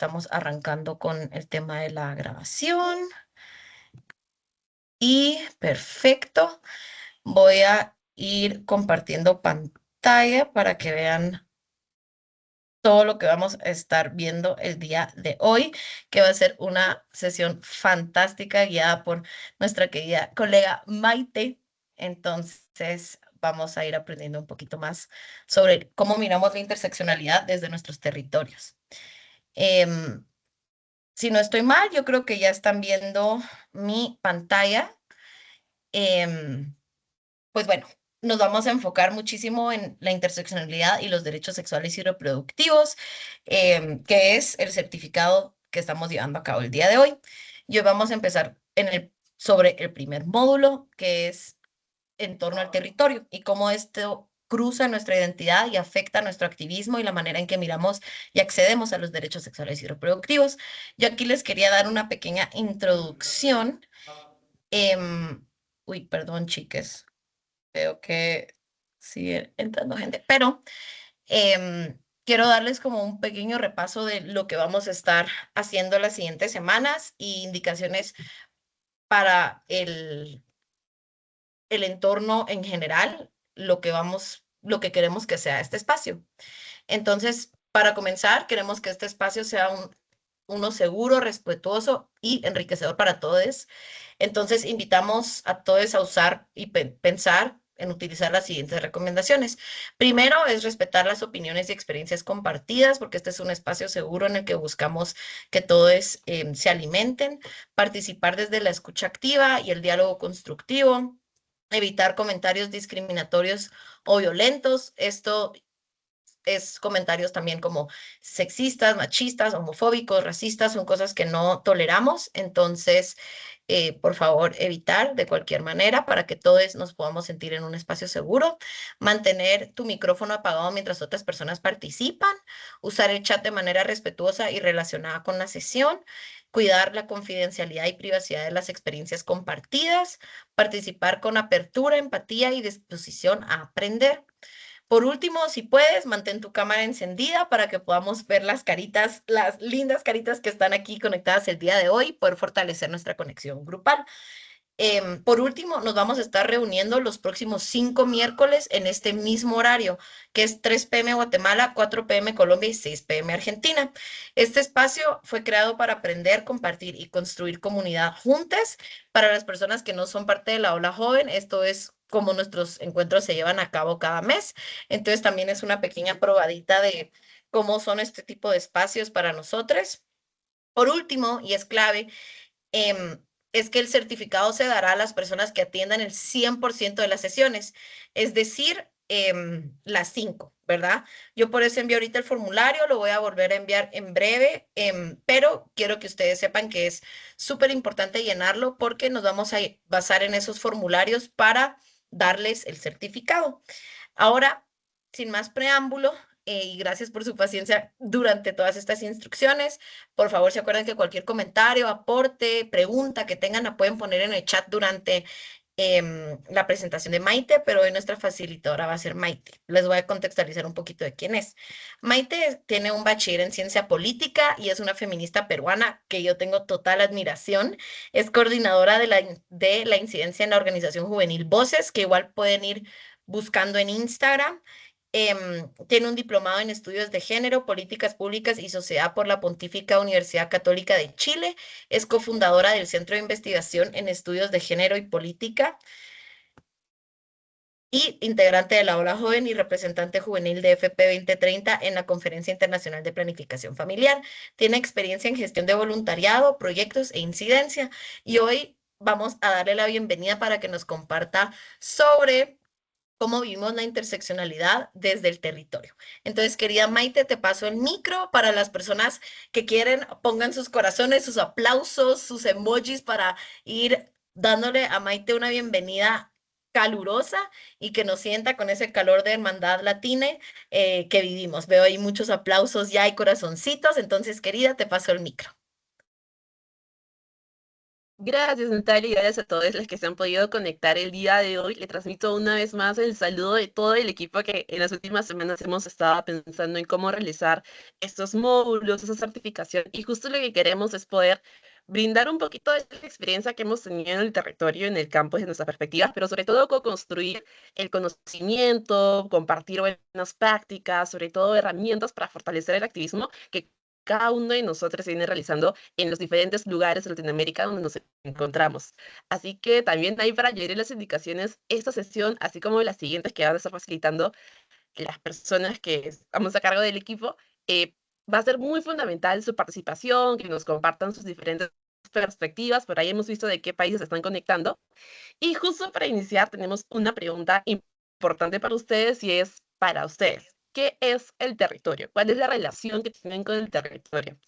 Estamos arrancando con el tema de la grabación. Y perfecto. Voy a ir compartiendo pantalla para que vean todo lo que vamos a estar viendo el día de hoy, que va a ser una sesión fantástica guiada por nuestra querida colega Maite. Entonces, vamos a ir aprendiendo un poquito más sobre cómo miramos la interseccionalidad desde nuestros territorios. Em, si no estoy mal, yo creo que ya están viendo mi pantalla. Em, pues bueno, nos vamos a enfocar muchísimo en la interseccionalidad y los derechos sexuales y reproductivos, que es el certificado que estamos llevando a cabo el día de hoy. Y hoy vamos a empezar sobre el primer módulo, que es en torno al territorio y cómo esto cruza nuestra identidad y afecta nuestro activismo y la manera en que miramos y accedemos a los derechos sexuales y reproductivos. Yo aquí les quería dar una pequeña introducción. Uy, perdón, chiques. Veo que sigue entrando gente, pero quiero darles como un pequeño repaso de lo que vamos a estar haciendo las siguientes semanas y indicaciones para el entorno en general, lo que queremos que sea este espacio. Entonces, para comenzar, queremos que este espacio sea uno seguro, respetuoso y enriquecedor para todos. Entonces, invitamos a todos a usar y pensar en utilizar las siguientes recomendaciones. Primero es respetar las opiniones y experiencias compartidas, porque este es un espacio seguro en el que buscamos que todos se alimenten, participar desde la escucha activa y el diálogo constructivo, evitar comentarios discriminatorios o violentos. Esto es comentarios también como sexistas, machistas, homofóbicos, racistas, son cosas que no toleramos. Entonces, por favor, evitar de cualquier manera para que todos nos podamos sentir en un espacio seguro. Mantener tu micrófono apagado mientras otras personas participan. Usar el chat de manera respetuosa y relacionada con la sesión. Cuidar la confidencialidad y privacidad de las experiencias compartidas. Participar con apertura, empatía y disposición a aprender. Por último, si puedes, mantén tu cámara encendida para que podamos ver las caritas, las lindas caritas que están aquí conectadas el día de hoy y poder fortalecer nuestra conexión grupal. Por último, nos vamos a estar reuniendo los próximos 5 miércoles en este mismo horario, que es 3 p.m. Guatemala, 4 p.m. Colombia y 6 p.m. Argentina. Este espacio fue creado para aprender, compartir y construir comunidad juntas. Para las personas que no son parte de la Ola Joven, esto es como nuestros encuentros se llevan a cabo cada mes. Entonces también es una pequeña probadita de cómo son este tipo de espacios para nosotros. Por último, y es clave, es que el certificado se dará a las personas que atiendan el 100% de las sesiones, es decir, las 5, ¿verdad? Yo por eso envío ahorita el formulario, lo voy a volver a enviar en breve, pero quiero que ustedes sepan que es súper importante llenarlo porque nos vamos a basar en esos formularios para darles el certificado. Ahora, sin más preámbulo, y gracias por su paciencia durante todas estas instrucciones. Por favor, se acuerdan que cualquier comentario, aporte, pregunta que tengan la pueden poner en el chat durante la presentación de Maite, pero hoy nuestra facilitadora va a ser Maite. Les voy a contextualizar un poquito de quién es. Maite tiene un bachiller en ciencia política y es una feminista peruana que yo tengo total admiración. Es coordinadora de la incidencia en la organización juvenil Voces, que igual pueden ir buscando en Instagram. Tiene un diplomado en estudios de género, políticas públicas y sociedad por la Pontífica Universidad Católica de Chile. Es cofundadora del Centro de Investigación en Estudios de Género y Política y integrante de la Ola Joven y representante juvenil de FP 2030 en la Conferencia Internacional de Planificación Familiar. Tiene experiencia en gestión de voluntariado, proyectos e incidencia. Y hoy vamos a darle la bienvenida para que nos comparta sobre cómo vivimos la interseccionalidad desde el territorio. Entonces, querida Maite, te paso el micro para las personas que quieren, pongan sus corazones, sus aplausos, sus emojis para ir dándole a Maite una bienvenida calurosa y que nos sienta con ese calor de hermandad latina que vivimos. Veo ahí muchos aplausos ya y corazoncitos, entonces, querida, te paso el micro. Gracias, Natalia, y gracias a todos los que se han podido conectar el día de hoy. Le transmito una vez más el saludo de todo el equipo que en las últimas semanas hemos estado pensando en cómo realizar estos módulos, esa certificación. Y justo lo que queremos es poder brindar un poquito de la experiencia que hemos tenido en el territorio, en el campo, desde nuestras perspectivas, pero sobre todo co-construir el conocimiento, compartir buenas prácticas, sobre todo herramientas para fortalecer el activismo que cada uno de nosotros viene realizando en los diferentes lugares de Latinoamérica donde nos encontramos. Así que también ahí para añadir las indicaciones, esta sesión, así como las siguientes que van a estar facilitando las personas que estamos a cargo del equipo, eh, va a ser muy fundamental su participación, que nos compartan sus diferentes perspectivas. Por ahí hemos visto de qué países se están conectando. Y justo para iniciar tenemos una pregunta importante para ustedes y es para ustedes. ¿Qué es el territorio? ¿Cuál es la relación que tienen con el territorio?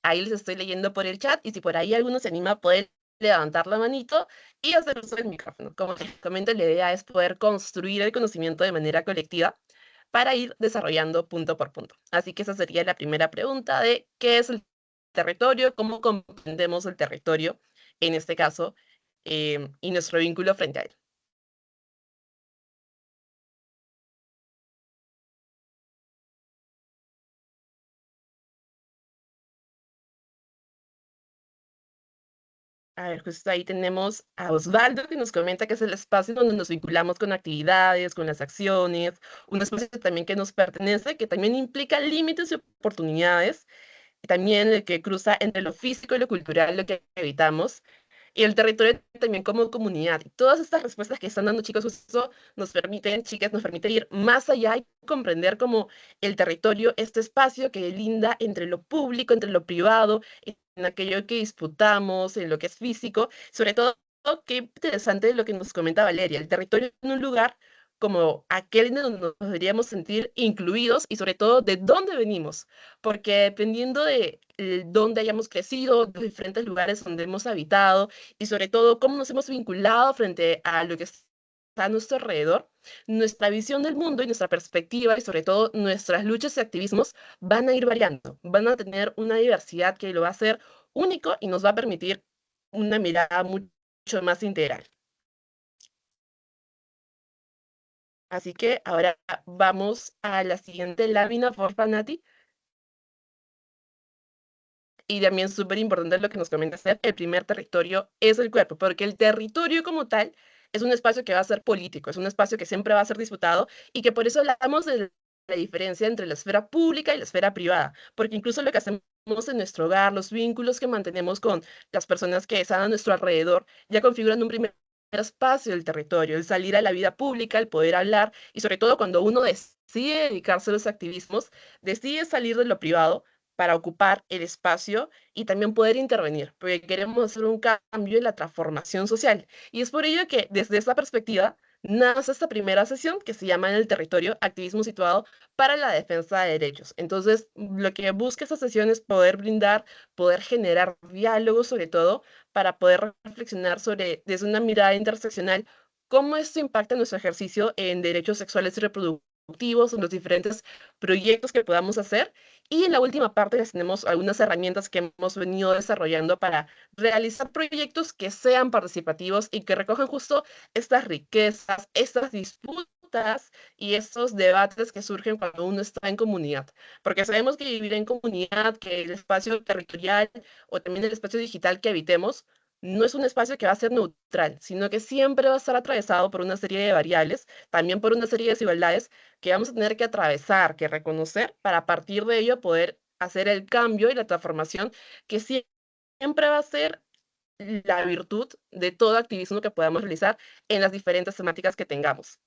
Ahí les estoy leyendo por el chat y si por ahí alguno se anima a poder levantar la manito y hacer uso del micrófono. Como les comento, la idea es poder construir el conocimiento de manera colectiva para ir desarrollando punto por punto. Así que esa sería la primera pregunta de qué es el territorio, cómo comprendemos el territorio en este caso y nuestro vínculo frente a él. A ver, justo ahí tenemos a Osvaldo que nos comenta que es el espacio donde nos vinculamos con actividades, con las acciones, un espacio también que nos pertenece, que también implica límites y oportunidades, y también el que cruza entre lo físico y lo cultural, lo que habitamos, y el territorio también como comunidad. Y todas estas respuestas que están dando chicos justo nos permiten, chicas, nos permite ir más allá y comprender como el territorio, este espacio que linda entre lo público, entre lo privado, en aquello que disputamos, en lo que es físico, sobre todo, qué interesante lo que nos comenta Valeria, el territorio en un lugar como aquel en donde nos deberíamos sentir incluidos y sobre todo de dónde venimos, porque dependiendo de dónde hayamos crecido, los diferentes lugares donde hemos habitado y sobre todo cómo nos hemos vinculado frente a lo que está a nuestro alrededor, nuestra visión del mundo y nuestra perspectiva y sobre todo nuestras luchas y activismos van a ir variando, van a tener una diversidad que lo va a hacer único y nos va a permitir una mirada mucho más integral. Así que ahora vamos a la siguiente lámina, por Nati. Y también súper importante lo que nos comenta Steph, el primer territorio es el cuerpo, porque el territorio como tal es un espacio que va a ser político, es un espacio que siempre va a ser disputado y que por eso hablamos de la diferencia entre la esfera pública y la esfera privada, porque incluso lo que hacemos en nuestro hogar, los vínculos que mantenemos con las personas que están a nuestro alrededor, ya configuran un primer espacio del territorio, el salir a la vida pública, el poder hablar y sobre todo cuando uno decide dedicarse a los activismos, decide salir de lo privado para ocupar el espacio y también poder intervenir, porque queremos hacer un cambio en la transformación social. Y es por ello que desde esta perspectiva nace esta primera sesión que se llama en el territorio activismo situado para la defensa de derechos. Entonces, lo que busca esta sesión es poder brindar, poder generar diálogos sobre todo para poder reflexionar sobre, desde una mirada interseccional, cómo esto impacta nuestro ejercicio en derechos sexuales y reproductivos, en los diferentes proyectos que podamos hacer y en la última parte les tenemos algunas herramientas que hemos venido desarrollando para realizar proyectos que sean participativos y que recojan justo estas riquezas, estas disputas y estos debates que surgen cuando uno está en comunidad. Porque sabemos que vivir en comunidad, que el espacio territorial o también el espacio digital que habitemos, no es un espacio que va a ser neutral, sino que siempre va a estar atravesado por una serie de variables, también por una serie de desigualdades que vamos a tener que atravesar, que reconocer, para a partir de ello poder hacer el cambio y la transformación que siempre va a ser la virtud de todo activismo que podamos realizar en las diferentes temáticas que tengamos.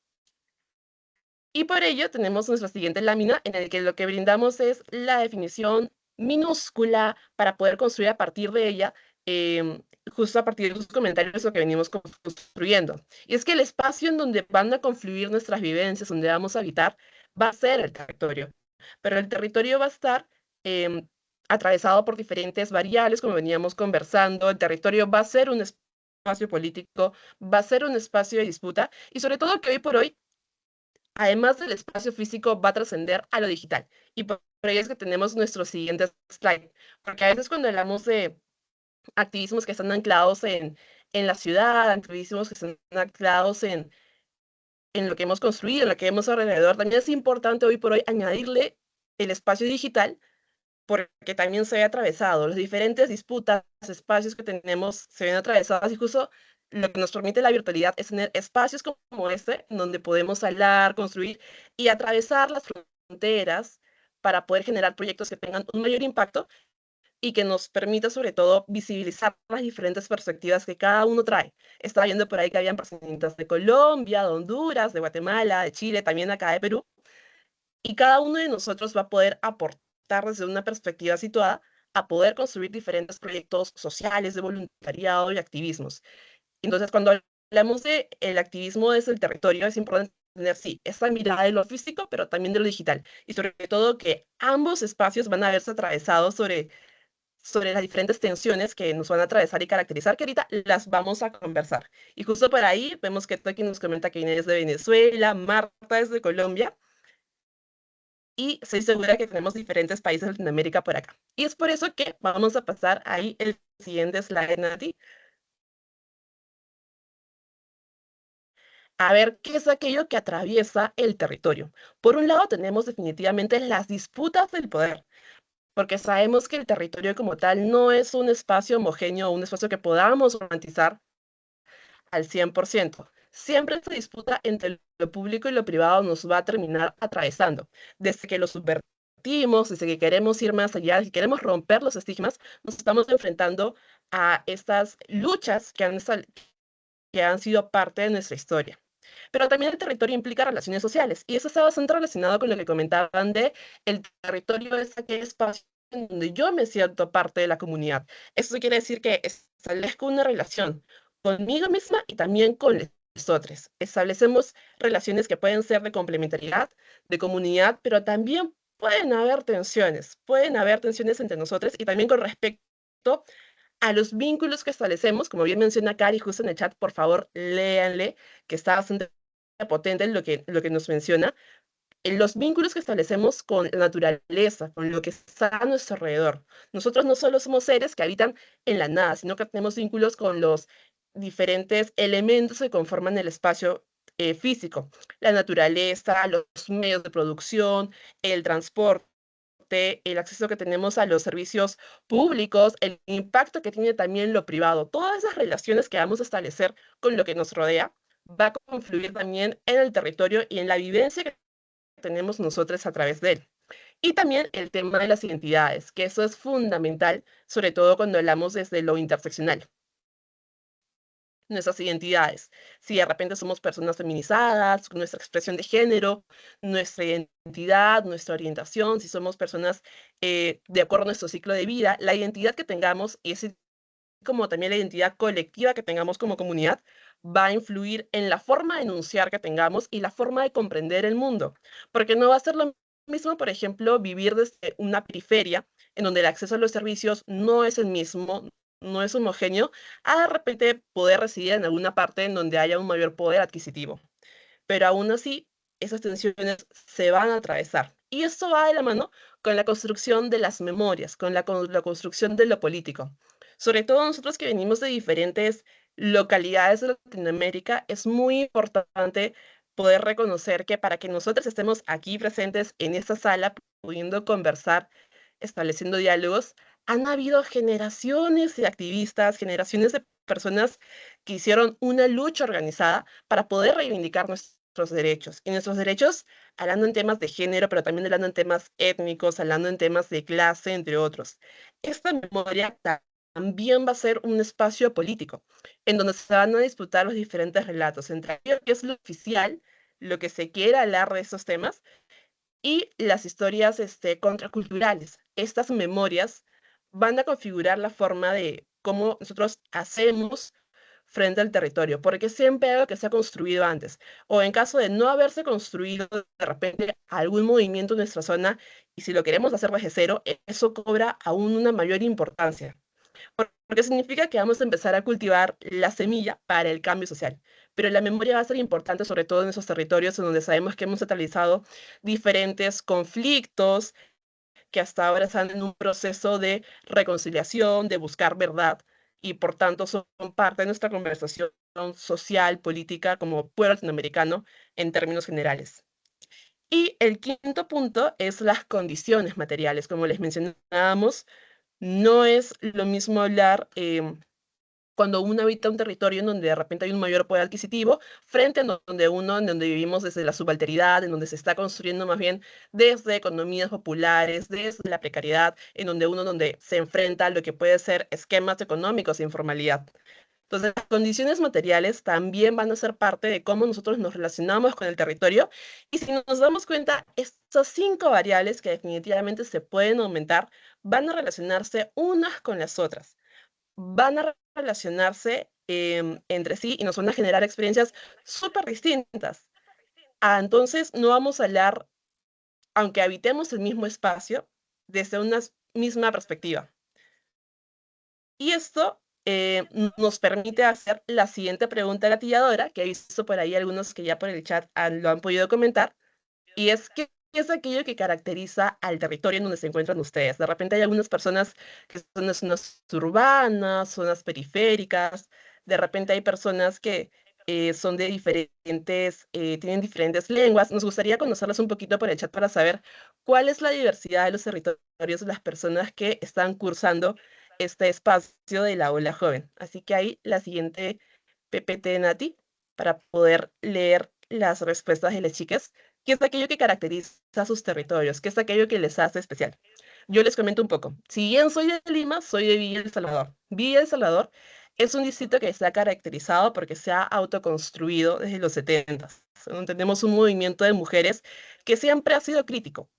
Y por ello tenemos nuestra siguiente lámina en el que lo que brindamos es la definición minúscula para poder construir a partir de ella, em, justo a partir de sus comentarios, lo que venimos construyendo. Y es que el espacio en donde van a confluir nuestras vivencias, donde vamos a habitar, va a ser el territorio. Pero el territorio va a estar atravesado por diferentes variables, como veníamos conversando. El territorio va a ser un espacio político, va a ser un espacio de disputa y sobre todo que hoy por hoy además del espacio físico, va a trascender a lo digital. Y por ello es que tenemos nuestro siguiente slide. Porque a veces cuando hablamos activismos que están anclados en la ciudad, activismos que están anclados en lo que hemos construido, en lo que vemos alrededor. También es importante hoy por hoy añadirle el espacio digital, porque también se ve atravesado. Las diferentes disputas, espacios que tenemos se ven atravesados y justo lo que nos permite la virtualidad es tener espacios como este, donde podemos hablar, construir y atravesar las fronteras para poder generar proyectos que tengan un mayor impacto y que nos permita sobre todo visibilizar las diferentes perspectivas que cada uno trae. Estaba viendo por ahí que habían representantes de Colombia, de Honduras, de Guatemala, de Chile, también acá de Perú, y cada uno de nosotros va a poder aportar desde una perspectiva situada a poder construir diferentes proyectos sociales de voluntariado y activismos. Entonces, cuando hablamos de el activismo desde el territorio, es importante tener, sí, esa mirada de lo físico, pero también de lo digital. Y sobre todo que ambos espacios van a verse atravesados sobre las diferentes tensiones que nos van a atravesar y caracterizar, que ahorita las vamos a conversar. Y justo por ahí vemos que Toki nos comenta que viene desde Venezuela, Marta desde Colombia, y estoy segura que tenemos diferentes países de Latinoamérica por acá. Y es por eso que vamos a pasar ahí el siguiente slide, Nati, a ver qué es aquello que atraviesa el territorio. Por un lado, tenemos definitivamente las disputas del poder, porque sabemos que el territorio como tal no es un espacio homogéneo, un espacio que podamos romantizar al 100%. Siempre esta disputa entre lo público y lo privado nos va a terminar atravesando. Desde que lo subvertimos, desde que queremos ir más allá, desde que queremos romper los estigmas, nos estamos enfrentando a estas luchas que han sido parte de nuestra historia. Pero también el territorio implica relaciones sociales, y eso está bastante relacionado con lo que comentaban de el territorio es aquel espacio en donde yo me siento parte de la comunidad. Eso quiere decir que establezco una relación conmigo misma y también con los otros. Establecemos relaciones que pueden ser de complementariedad, de comunidad, pero también pueden haber tensiones entre nosotros y también con respecto a los vínculos que establecemos, como bien menciona Cari justo en el chat, por favor, léanle, que está bastante potente lo que nos menciona, en los vínculos que establecemos con la naturaleza, con lo que está a nuestro alrededor. Nosotros no solo somos seres que habitan en la nada, sino que tenemos vínculos con los diferentes elementos que conforman el espacio físico, la naturaleza, los medios de producción, el transporte, el acceso que tenemos a los servicios públicos, el impacto que tiene también lo privado, todas esas relaciones que vamos a establecer con lo que nos rodea, va a confluir también en el territorio y en la vivencia que tenemos nosotros a través de él. Y también el tema de las identidades, que eso es fundamental, sobre todo cuando hablamos desde lo interseccional, nuestras identidades. Si de repente somos personas feminizadas, nuestra expresión de género, nuestra identidad, nuestra orientación, si somos personas de acuerdo a nuestro ciclo de vida, la identidad que tengamos y así como también la identidad colectiva que tengamos como comunidad va a influir en la forma de enunciar que tengamos y la forma de comprender el mundo. Porque no va a ser lo mismo, por ejemplo, vivir desde una periferia en donde el acceso a los servicios no es el mismo, no es homogéneo, a de repente poder residir en alguna parte en donde haya un mayor poder adquisitivo. Pero aún así, esas tensiones se van a atravesar. Y esto va de la mano con la construcción de las memorias, con la construcción de lo político. Sobre todo nosotros que venimos de diferentes localidades de Latinoamérica, es muy importante poder reconocer que para que nosotros estemos aquí presentes en esta sala, pudiendo conversar, estableciendo diálogos, han habido generaciones de activistas, generaciones de personas que hicieron una lucha organizada para poder reivindicar nuestros derechos. Y nuestros derechos, hablando en temas de género, pero también hablando en temas étnicos, hablando en temas de clase, entre otros. Esta memoria también va a ser un espacio político, en donde se van a disputar los diferentes relatos, entre ellos que es lo oficial, lo que se quiera hablar de esos temas, y las historias contraculturales. Estas memorias van a configurar la forma de cómo nosotros hacemos frente al territorio, porque siempre hay algo que se ha construido antes, o en caso de no haberse construido de repente algún movimiento en nuestra zona, y si lo queremos hacer desde cero, eso cobra aún una mayor importancia porque significa que vamos a empezar a cultivar la semilla para el cambio social. Pero la memoria va a ser importante, sobre todo en esos territorios en donde sabemos que hemos atravesado diferentes conflictos que hasta ahora están en un proceso de reconciliación, de buscar verdad. y por tanto son parte de nuestra conversación social, política, como pueblo latinoamericano en términos generales. Y el quinto punto es las condiciones materiales. Como les mencionábamos, no es lo mismo hablar cuando uno habita un territorio en donde de repente hay un mayor poder adquisitivo, frente a donde uno, en donde vivimos desde la subalternidad, en donde se está construyendo más bien desde economías populares, desde la precariedad, en donde uno donde se enfrenta a lo que puede ser esquemas económicos e informalidad. Entonces, las condiciones materiales también van a ser parte de cómo nosotros nos relacionamos con el territorio. Y si nos damos cuenta, estas 5 variables que definitivamente se pueden aumentar van a relacionarse unas con las otras, van a relacionarse entre sí y nos van a generar experiencias súper distintas. Entonces, no vamos a hablar, aunque habitemos el mismo espacio, desde una misma perspectiva. Y esto nos permite hacer la siguiente pregunta gatilladora, que he visto por ahí algunos que ya por el chat lo han podido comentar, y es ¿qué es aquello que caracteriza al territorio en donde se encuentran ustedes? De repente hay algunas personas que son de zonas urbanas, zonas periféricas, de repente hay personas que son de diferentes, tienen diferentes lenguas. Nos gustaría conocerlas un poquito por el chat para saber cuál es la diversidad de los territorios de las personas que están cursando este espacio de la ola joven. Así que ahí la siguiente PPT, Nati, para poder leer las respuestas de las chicas. ¿Qué es aquello que caracteriza a sus territorios? ¿Qué es aquello que les hace especial? Yo les comento un poco. Si bien soy de Lima, soy de Villa El Salvador. Villa El Salvador es un distrito que está caracterizado porque se ha autoconstruido desde los 70. Tenemos un movimiento de mujeres que siempre ha sido crítico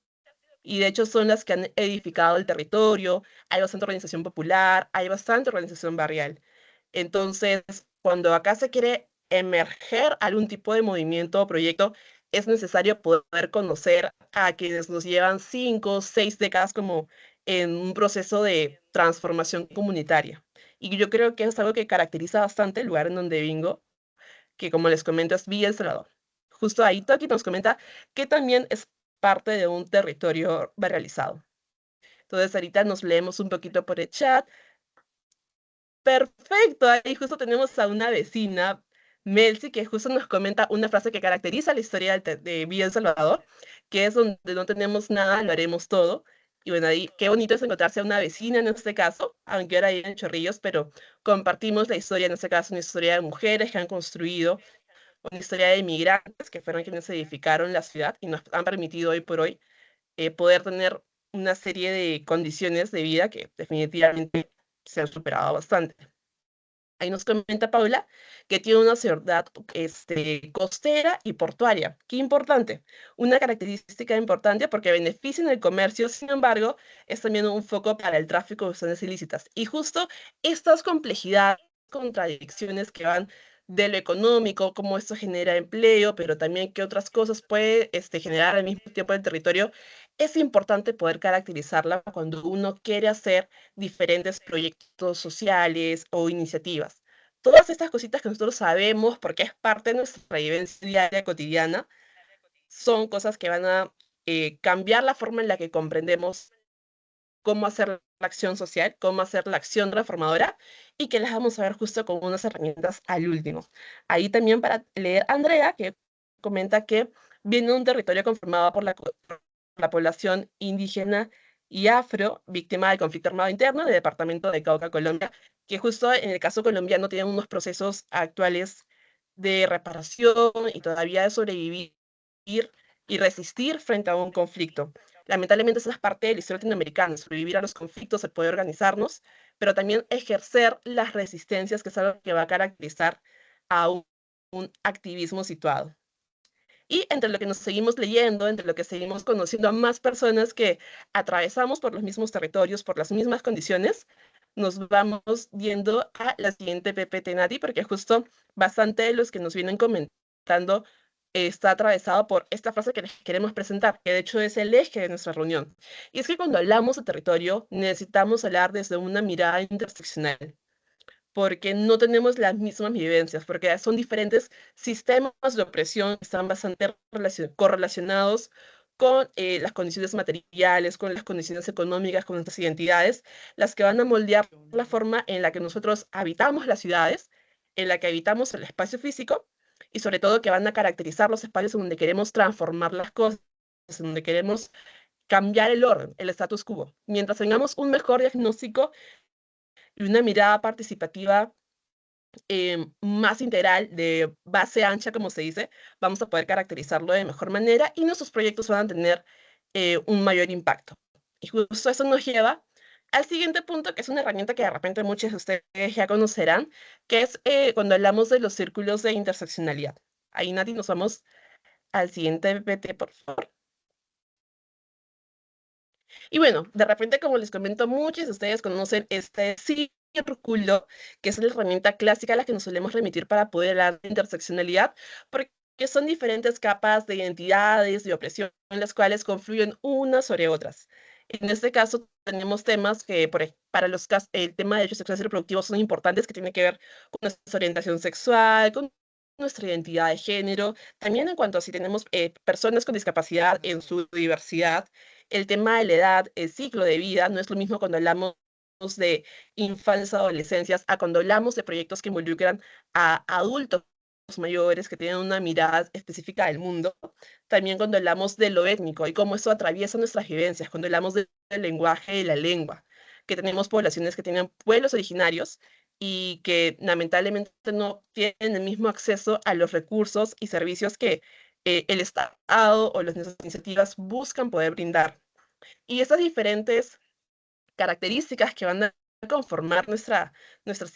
y de hecho son las que han edificado el territorio, hay bastante organización popular, hay bastante organización barrial. Entonces, cuando acá se quiere emerger algún tipo de movimiento o proyecto, es necesario poder conocer a quienes nos llevan 5 o 6 décadas como en un proceso de transformación comunitaria. Y yo creo que es algo que caracteriza bastante el lugar en donde vengo, que como les comento es Villa El Salvador. Justo ahí Toki nos comenta que también es parte de un territorio barrializado. Entonces ahorita nos leemos un poquito por el chat. Perfecto, ahí justo tenemos a una vecina, Melcy, que justo nos comenta una frase que caracteriza la historia de Villa El Salvador, que es donde no tenemos nada, lo haremos todo. Y bueno, ahí qué bonito es encontrarse a una vecina en este caso, aunque ahora hay en Chorrillos, pero compartimos la historia, en este caso, una historia de mujeres que han construido, una historia de inmigrantes que fueron quienes edificaron la ciudad y nos han permitido hoy por hoy poder tener una serie de condiciones de vida que definitivamente se han superado bastante. Ahí nos comenta Paula que tiene una ciudad costera y portuaria. Qué importante. Una característica importante porque beneficia en el comercio, sin embargo, es también un foco para el tráfico de sustancias ilícitas. Y justo estas complejidades, contradicciones que van de lo económico, cómo esto genera empleo, pero también qué otras cosas puede generar al mismo tiempo el territorio, es importante poder caracterizarla cuando uno quiere hacer diferentes proyectos sociales o iniciativas. Todas estas cositas que nosotros sabemos porque es parte de nuestra vivencia diaria cotidiana, son cosas que van a cambiar la forma en la que comprendemos cómo hacer la acción social, cómo hacer la acción transformadora y que las vamos a ver justo con unas herramientas al último. Ahí también para leer Andrea, que comenta que viene de un territorio conformado por la población indígena y afro, víctima del conflicto armado interno del departamento de Cauca, Colombia, que justo en el caso colombiano tienen unos procesos actuales de reparación y todavía de sobrevivir y resistir frente a un conflicto. Lamentablemente esa es parte de la historia latinoamericana, sobrevivir a los conflictos, el poder organizarnos, pero también ejercer las resistencias, que es algo que va a caracterizar a un activismo situado. Y entre lo que nos seguimos leyendo, entre lo que seguimos conociendo a más personas que atravesamos por los mismos territorios, por las mismas condiciones, nos vamos viendo a la siguiente PPT, Nati, porque justo bastante de los que nos vienen comentando está atravesado por esta frase que les queremos presentar, que de hecho es el eje de nuestra reunión. Y es que cuando hablamos de territorio, necesitamos hablar desde una mirada interseccional, porque no tenemos las mismas vivencias, porque son diferentes sistemas de opresión que están bastante correlacionados con las condiciones materiales, con las condiciones económicas, con nuestras identidades, las que van a moldear la forma en la que nosotros habitamos las ciudades, en la que habitamos el espacio físico y sobre todo que van a caracterizar los espacios en donde queremos transformar las cosas, en donde queremos cambiar el orden, el status quo. Mientras tengamos un mejor diagnóstico y una mirada participativa más integral, de base ancha, como se dice, vamos a poder caracterizarlo de mejor manera y nuestros proyectos van a tener un mayor impacto. Y justo eso nos lleva al siguiente punto, que es una herramienta que de repente muchos de ustedes ya conocerán, que es cuando hablamos de los círculos de interseccionalidad. Ahí, Nati, nos vamos al siguiente PPT, por favor. Y bueno, de repente, como les comento, muchos de ustedes conocen este círculo, que es la herramienta clásica a la que nos solemos remitir para poder hablar de interseccionalidad, porque son diferentes capas de identidades, de opresión, en las cuales confluyen unas sobre otras. En este caso, tenemos temas que, para los casos, el tema de derechos sexuales y reproductivos son importantes, que tienen que ver con nuestra orientación sexual, con nuestra identidad de género, también en cuanto a si tenemos personas con discapacidad en su diversidad, el tema de la edad, el ciclo de vida, no es lo mismo cuando hablamos de infancias, adolescencias, a cuando hablamos de proyectos que involucran a adultos mayores que tienen una mirada específica del mundo. También cuando hablamos de lo étnico y cómo eso atraviesa nuestras vivencias, cuando hablamos del lenguaje y la lengua, que tenemos poblaciones que tienen pueblos originarios y que lamentablemente no tienen el mismo acceso a los recursos y servicios que el Estado o las iniciativas buscan poder brindar. Y estas diferentes características que van a conformar nuestras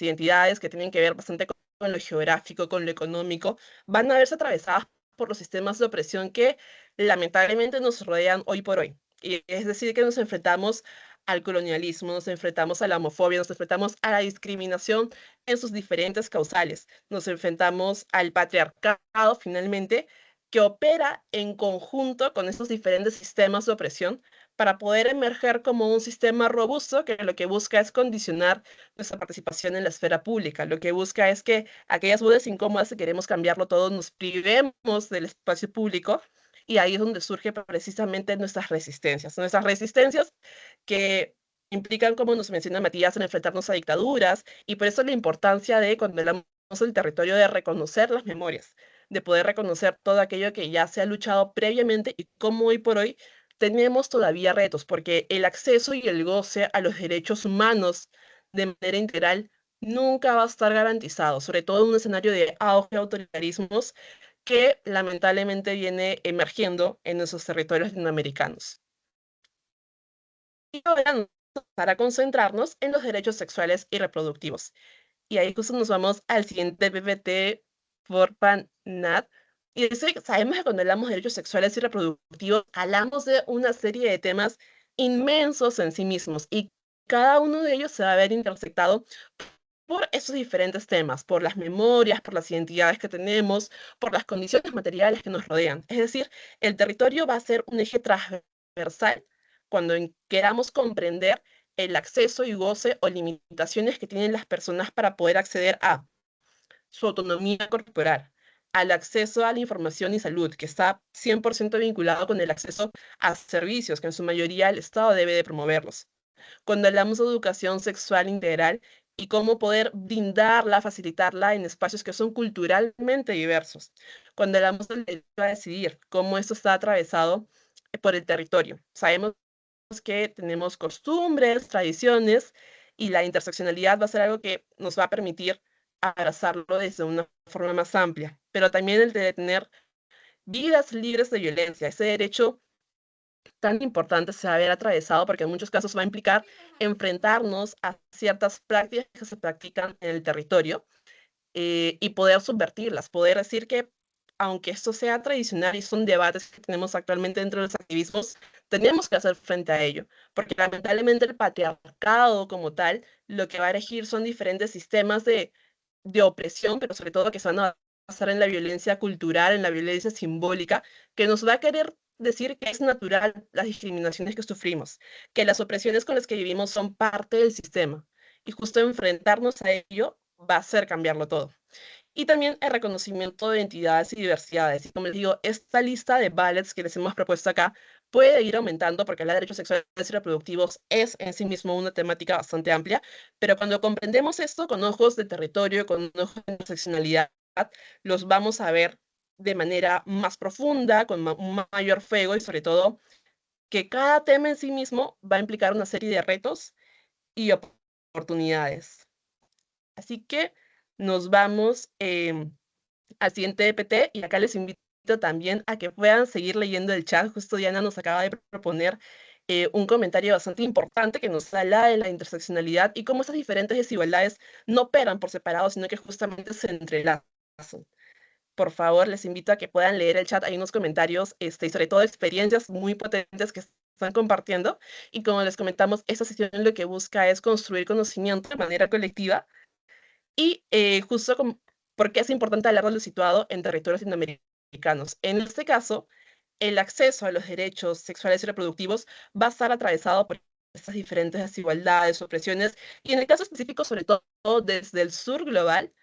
identidades, que tienen que ver bastante con lo geográfico, con lo económico, van a verse atravesadas por los sistemas de opresión que lamentablemente nos rodean hoy por hoy. Y es decir, que nos enfrentamos al colonialismo, nos enfrentamos a la homofobia, nos enfrentamos a la discriminación en sus diferentes causales, nos enfrentamos al patriarcado finalmente, que opera en conjunto con estos diferentes sistemas de opresión para poder emerger como un sistema robusto que lo que busca es condicionar nuestra participación en la esfera pública. Lo que busca es que aquellas voces incómodas que queremos cambiarlo todo nos privemos del espacio público, y ahí es donde surgen precisamente nuestras resistencias que implican, como nos menciona Matías, en enfrentarnos a dictaduras, y por eso la importancia de, cuando hablamos del territorio, de reconocer las memorias, de poder reconocer todo aquello que ya se ha luchado previamente y cómo hoy por hoy tenemos todavía retos, porque el acceso y el goce a los derechos humanos de manera integral nunca va a estar garantizado, sobre todo en un escenario de auge de autoritarismos que lamentablemente viene emergiendo en esos territorios latinoamericanos. Y ahora para concentrarnos en los derechos sexuales y reproductivos. Y ahí justo nos vamos al siguiente PPT por PANAT. Y sabemos que cuando hablamos de derechos sexuales y reproductivos, hablamos de una serie de temas inmensos en sí mismos, y cada uno de ellos se va a ver intersectado por esos diferentes temas, por las memorias, por las identidades que tenemos, por las condiciones materiales que nos rodean. Es decir, el territorio va a ser un eje transversal cuando queramos comprender el acceso y goce o limitaciones que tienen las personas para poder acceder a su autonomía corporal, al acceso a la información y salud, que está 100% vinculado con el acceso a servicios, que en su mayoría el Estado debe de promoverlos. Cuando hablamos de educación sexual integral y cómo poder brindarla, facilitarla en espacios que son culturalmente diversos. Cuando hablamos del derecho a decidir, cómo esto está atravesado por el territorio. Sabemos que tenemos costumbres, tradiciones, y la interseccionalidad va a ser algo que nos va a permitir abrazarlo desde una forma más amplia, pero también el de tener vidas libres de violencia, ese derecho tan importante se va a ver atravesado, porque en muchos casos va a implicar enfrentarnos a ciertas prácticas que se practican en el territorio, y poder subvertirlas, poder decir que, aunque esto sea tradicional y son debates que tenemos actualmente dentro de los activismos, tenemos que hacer frente a ello, porque lamentablemente el patriarcado como tal lo que va a elegir son diferentes sistemas de opresión, pero sobre todo que se van a basar en la violencia cultural, en la violencia simbólica, que nos va a querer decir que es natural las discriminaciones que sufrimos, que las opresiones con las que vivimos son parte del sistema, y justo enfrentarnos a ello va a hacer cambiarlo todo. y también el reconocimiento de identidades y diversidades. Y como les digo, esta lista de ballets que les hemos propuesto acá puede ir aumentando porque hablar de derechos sexuales y reproductivos es en sí mismo una temática bastante amplia, pero cuando comprendemos esto con ojos de territorio, con ojos de interseccionalidad, los vamos a ver de manera más profunda, con un mayor fuego y sobre todo que cada tema en sí mismo va a implicar una serie de retos y oportunidades. Así que nos vamos al siguiente EPT y acá les invito también a que puedan seguir leyendo el chat. Justo Diana nos acaba de proponer un comentario bastante importante que nos habla de la interseccionalidad y cómo esas diferentes desigualdades no operan por separado, sino que justamente se entrelazan. Por favor, les invito a que puedan leer el chat. Hay unos comentarios y sobre todo experiencias muy potentes que están compartiendo. Y como les comentamos, esta sesión lo que busca es construir conocimiento de manera colectiva y justo por qué es importante hablar de lo situado en territorios latinoamericanos. En este caso, el acceso a los derechos sexuales y reproductivos va a estar atravesado por estas diferentes desigualdades, opresiones, y en el caso específico, sobre todo desde el sur global,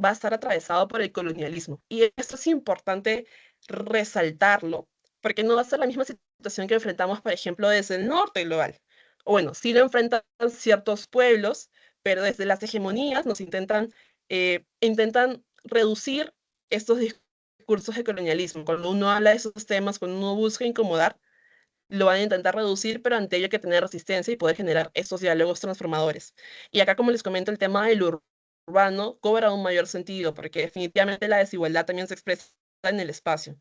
va a estar atravesado por el colonialismo. Y esto es importante resaltarlo, porque no va a ser la misma situación que enfrentamos, por ejemplo, desde el norte global. O bueno, sí lo enfrentan ciertos pueblos, pero desde las hegemonías nos intentan reducir estos discursos de colonialismo. Cuando uno habla de esos temas, cuando uno busca incomodar, lo van a intentar reducir, pero ante ello hay que tener resistencia y poder generar estos diálogos transformadores. Y acá, como les comento, el tema del urbano cobra un mayor sentido, porque definitivamente la desigualdad también se expresa en el espacio.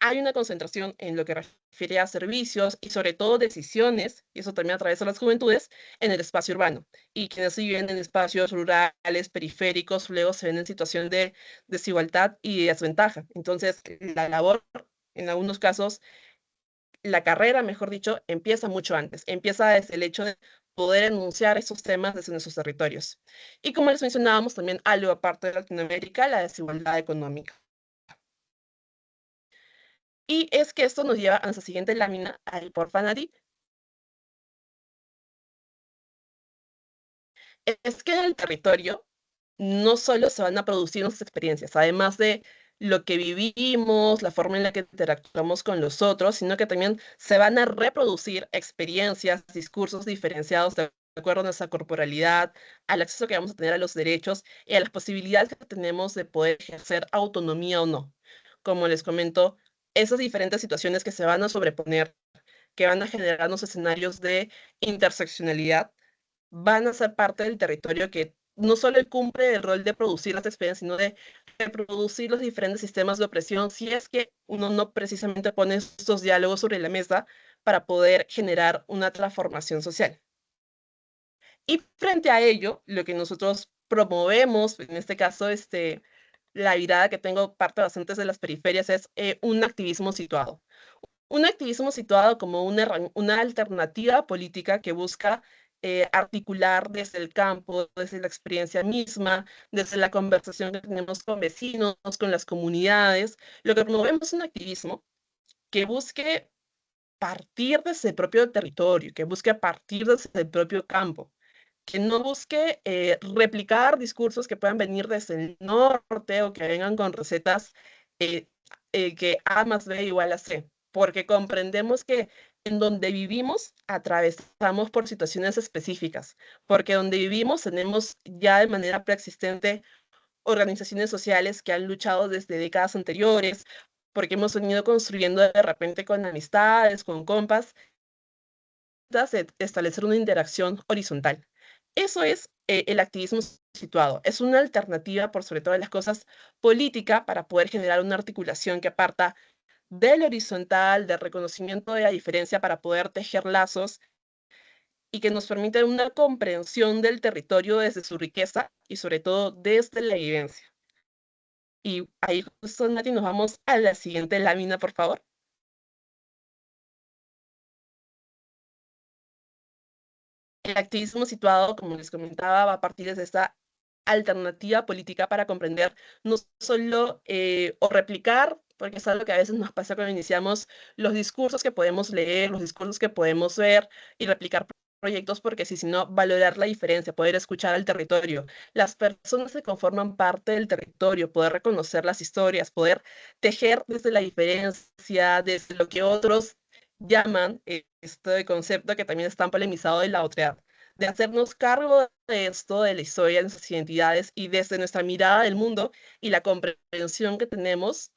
Hay una concentración en lo que refiere a servicios y sobre todo decisiones, y eso también atraviesa las juventudes, en el espacio urbano. Y quienes viven en espacios rurales, periféricos, luego se ven en situación de desigualdad y desventaja. Entonces, la labor, en algunos casos, la carrera, mejor dicho, empieza mucho antes. Empieza desde el hecho de poder enunciar esos temas desde nuestros territorios. Y como les mencionábamos, también algo aparte de Latinoamérica, la desigualdad económica. Y es que esto nos lleva a nuestra siguiente lámina, ahí por Fanadi. Es que en el territorio no solo se van a producir nuestras experiencias, además de lo que vivimos, la forma en la que interactuamos con los otros, sino que también se van a reproducir experiencias, discursos diferenciados de acuerdo a nuestra corporalidad, al acceso que vamos a tener a los derechos y a las posibilidades que tenemos de poder ejercer autonomía o no. Como les comento, esas diferentes situaciones que se van a sobreponer, que van a generarnos escenarios de interseccionalidad, van a ser parte del territorio que no solo cumple el rol de producir las experiencias, sino de reproducir los diferentes sistemas de opresión, si es que uno no precisamente pone estos diálogos sobre la mesa para poder generar una transformación social. Y frente a ello, lo que nosotros promovemos, en este caso, la mirada que tengo parte bastante de las periferias, es un activismo situado. Un activismo situado como una alternativa política que busca articular desde el campo, desde la experiencia misma, desde la conversación que tenemos con vecinos, con las comunidades. Lo que promovemos es un activismo que busque partir desde el propio territorio, que busque partir desde el propio campo, que no busque replicar discursos que puedan venir desde el norte o que vengan con recetas eh, que A más B igual a C, porque comprendemos que en donde vivimos atravesamos por situaciones específicas, porque donde vivimos tenemos ya de manera preexistente organizaciones sociales que han luchado desde décadas anteriores, porque hemos venido construyendo de repente con amistades, con compas, de establecer una interacción horizontal. Eso es el activismo situado. Es una alternativa, por sobre todas las cosas, política para poder generar una articulación que aparta del horizontal, del reconocimiento de la diferencia para poder tejer lazos y que nos permite una comprensión del territorio desde su riqueza y sobre todo desde la vivencia. Y ahí justo, Nati, nos vamos a la siguiente lámina, por favor. El activismo situado, como les comentaba, va a partir de esta alternativa política para comprender no solo o replicar, porque es algo que a veces nos pasa cuando iniciamos, los discursos que podemos leer, los discursos que podemos ver y replicar proyectos porque sí, sino valorar la diferencia, poder escuchar al territorio. Las personas que conforman parte del territorio, poder reconocer las historias, poder tejer desde la diferencia, desde lo que otros llaman este concepto que también está polemizado de la otredad, de hacernos cargo de esto, de la historia, de nuestras identidades y desde nuestra mirada del mundo y la comprensión que tenemos,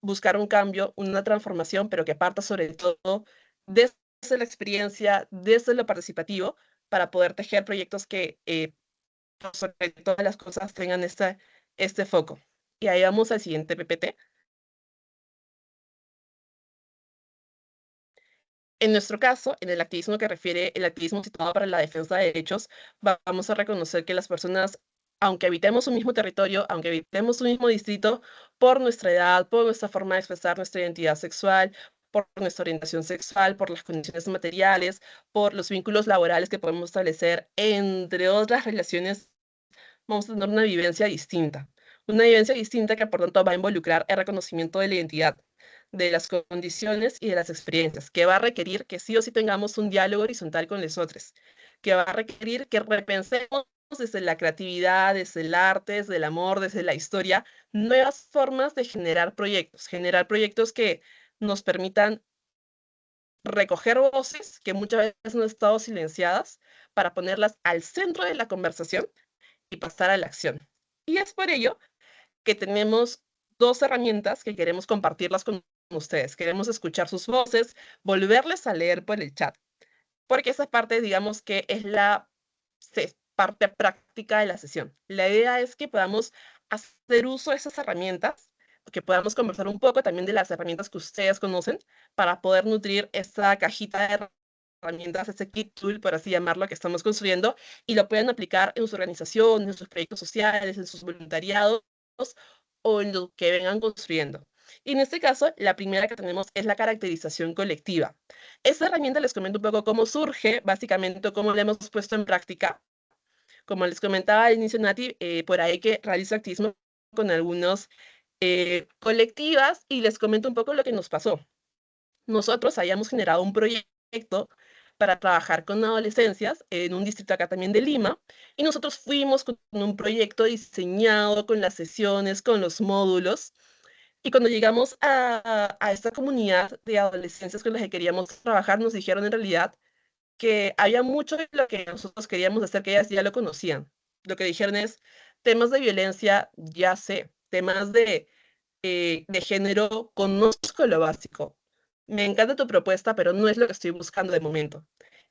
buscar un cambio, una transformación, pero que parta sobre todo desde la experiencia, desde lo participativo, para poder tejer proyectos que sobre todas las cosas tengan este foco. Y ahí vamos al siguiente PPT. En nuestro caso, en el activismo que refiere el activismo situado para la defensa de derechos, vamos a reconocer que las personas, aunque habitemos un mismo territorio, aunque habitemos un mismo distrito, por nuestra edad, por nuestra forma de expresar nuestra identidad sexual, por nuestra orientación sexual, por las condiciones materiales, por los vínculos laborales que podemos establecer, entre otras relaciones, vamos a tener una vivencia distinta. Una vivencia distinta que, por tanto, va a involucrar el reconocimiento de la identidad, de las condiciones y de las experiencias, que va a requerir que sí o sí tengamos un diálogo horizontal con los otros, que va a requerir que repensemos desde la creatividad, desde el arte, desde el amor, desde la historia, nuevas formas de generar proyectos que nos permitan recoger voces que muchas veces han estado silenciadas para ponerlas al centro de la conversación y pasar a la acción. Y es por ello que tenemos dos herramientas que queremos compartirlas con ustedes. Queremos escuchar sus voces, volverles a leer por el chat, porque esa parte, digamos que es la parte práctica de la sesión. La idea es que podamos hacer uso de esas herramientas, que podamos conversar un poco también de las herramientas que ustedes conocen para poder nutrir esa cajita de herramientas, ese kit tool, por así llamarlo, que estamos construyendo, y lo pueden aplicar en su organización, en sus proyectos sociales, en sus voluntariados o en lo que vengan construyendo. Y en este caso, la primera que tenemos es la caracterización colectiva. Esta herramienta les comento un poco cómo surge, básicamente cómo la hemos puesto en práctica. Como les comentaba al inicio, Nati, por ahí que realizo activismo con algunos colectivas y les comento un poco lo que nos pasó. Nosotros habíamos generado un proyecto para trabajar con adolescencias en un distrito acá también de Lima, y nosotros fuimos con un proyecto diseñado con las sesiones, con los módulos, y cuando llegamos a esta comunidad de adolescencias con las que queríamos trabajar, nos dijeron en realidad que había mucho de lo que nosotros queríamos hacer que ellas ya lo conocían. Lo que dijeron es, temas de violencia, ya sé, temas de género, conozco lo básico. Me encanta tu propuesta, pero no es lo que estoy buscando de momento.